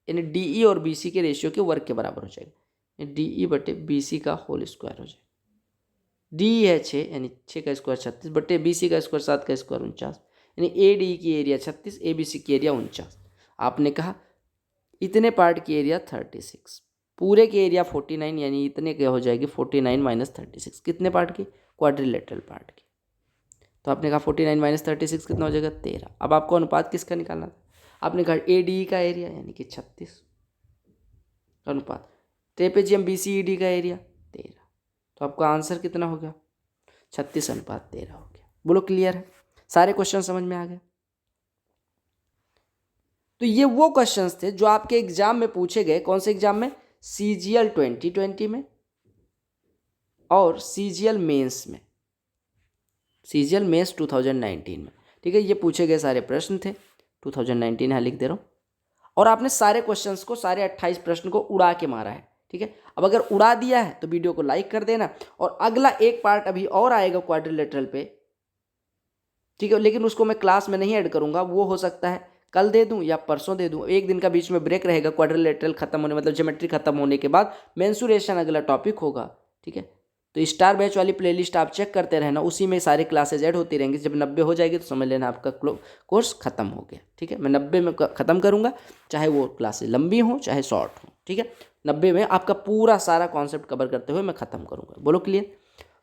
यानी डी ई और बी सी के रेशियो के वर्ग के बराबर हो जाएगा। डी ई बटे बी सी का होल स्क्वायर हो जाएगा। डी है 6, यानी 6 का स्क्वायर 36 बटे बी सी का स्क्वायर 7 का स्क्वायर 49, यानी ए डी की एरिया 36, ए बी सी की एरिया 49। आपने कहा इतने पार्ट की एरिया 36, पूरे की एरिया 49, यानी इतने क्या हो जाएगी? 49 माइनस 36। कितने पार्ट की? क्वाड्रिलेटरल पार्ट की। तो आपने कहा 49 माइनस 36 कितना हो जाएगा? 13। अब आपको अनुपात किसका निकालना था? आपने कहा ए डी का एरिया यानी कि 36 अनुपात trapezium B C E D का एरिया 13। तो आपका आंसर कितना हो गया? 36:13 हो गया। बोलो क्लियर है? सारे क्वेश्चन समझ में आ गए? तो ये वो क्वेश्चंस थे जो आपके एग्जाम में पूछे गए। कौन से एग्जाम में? सीजीएल 2020 में और सीजीएल मेंस में, सीजीएल मेंस 2019 में। ठीक है, ये पूछे गए सारे प्रश्न थे। 2019 यहाँ लिख दे रहा हूँ। और आपने सारे क्वेश्चंस को, सारे 28 प्रश्न को उड़ा के मारा है। ठीक है, अब अगर उड़ा दिया है तो वीडियो को लाइक कर देना। और अगला एक पार्ट अभी और आएगा क्वाड्रिलेटरल पे, ठीक है, लेकिन उसको मैं क्लास में नहीं ऐड करूंगा। वो हो सकता है कल दे दूं या परसों दे दूं, एक दिन का बीच में ब्रेक रहेगा। क्वाड्रिलेटरल खत्म होने, मतलब ज्योमेट्री खत्म होने के बाद मेंसुरेशन अगला टॉपिक होगा। ठीक है, तो स्टार बैच वाली प्लेलिस्ट आप चेक करते रहना, उसी में सारी क्लासेज ऐड होती रहेंगी। जब 90 हो जाएगी तो समझ लेना आपका कोर्स खत्म हो गया। ठीक है, मैं 90 में ख़त्म करूँगा, चाहे वो क्लासेज लंबी हो चाहे शॉर्ट हो। ठीक है, 90 में आपका पूरा सारा कॉन्सेप्ट कवर करते हुए मैं ख़त्म करूँगा। बोलो क्लियर?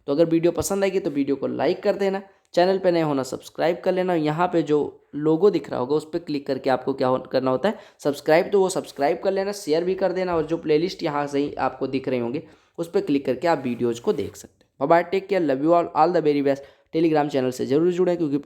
तो अगर वीडियो पसंद आएगी तो वीडियो को लाइक कर देना, चैनल पे नए होना सब्सक्राइब कर लेना। यहाँ पे जो लोगो दिख रहा होगा उस पर क्लिक करके आपको क्या करना होता है? सब्सक्राइब, तो वो सब्सक्राइब कर लेना, शेयर भी कर देना। और जो प्लेलिस्ट यहाँ से ही आपको दिख रही होंगी उस पर क्लिक करके आप वीडियोज़ को देख सकते हैं। Bye bye, take care, love you all the very best. Telegram channel से जरूर जुड़ें क्योंकि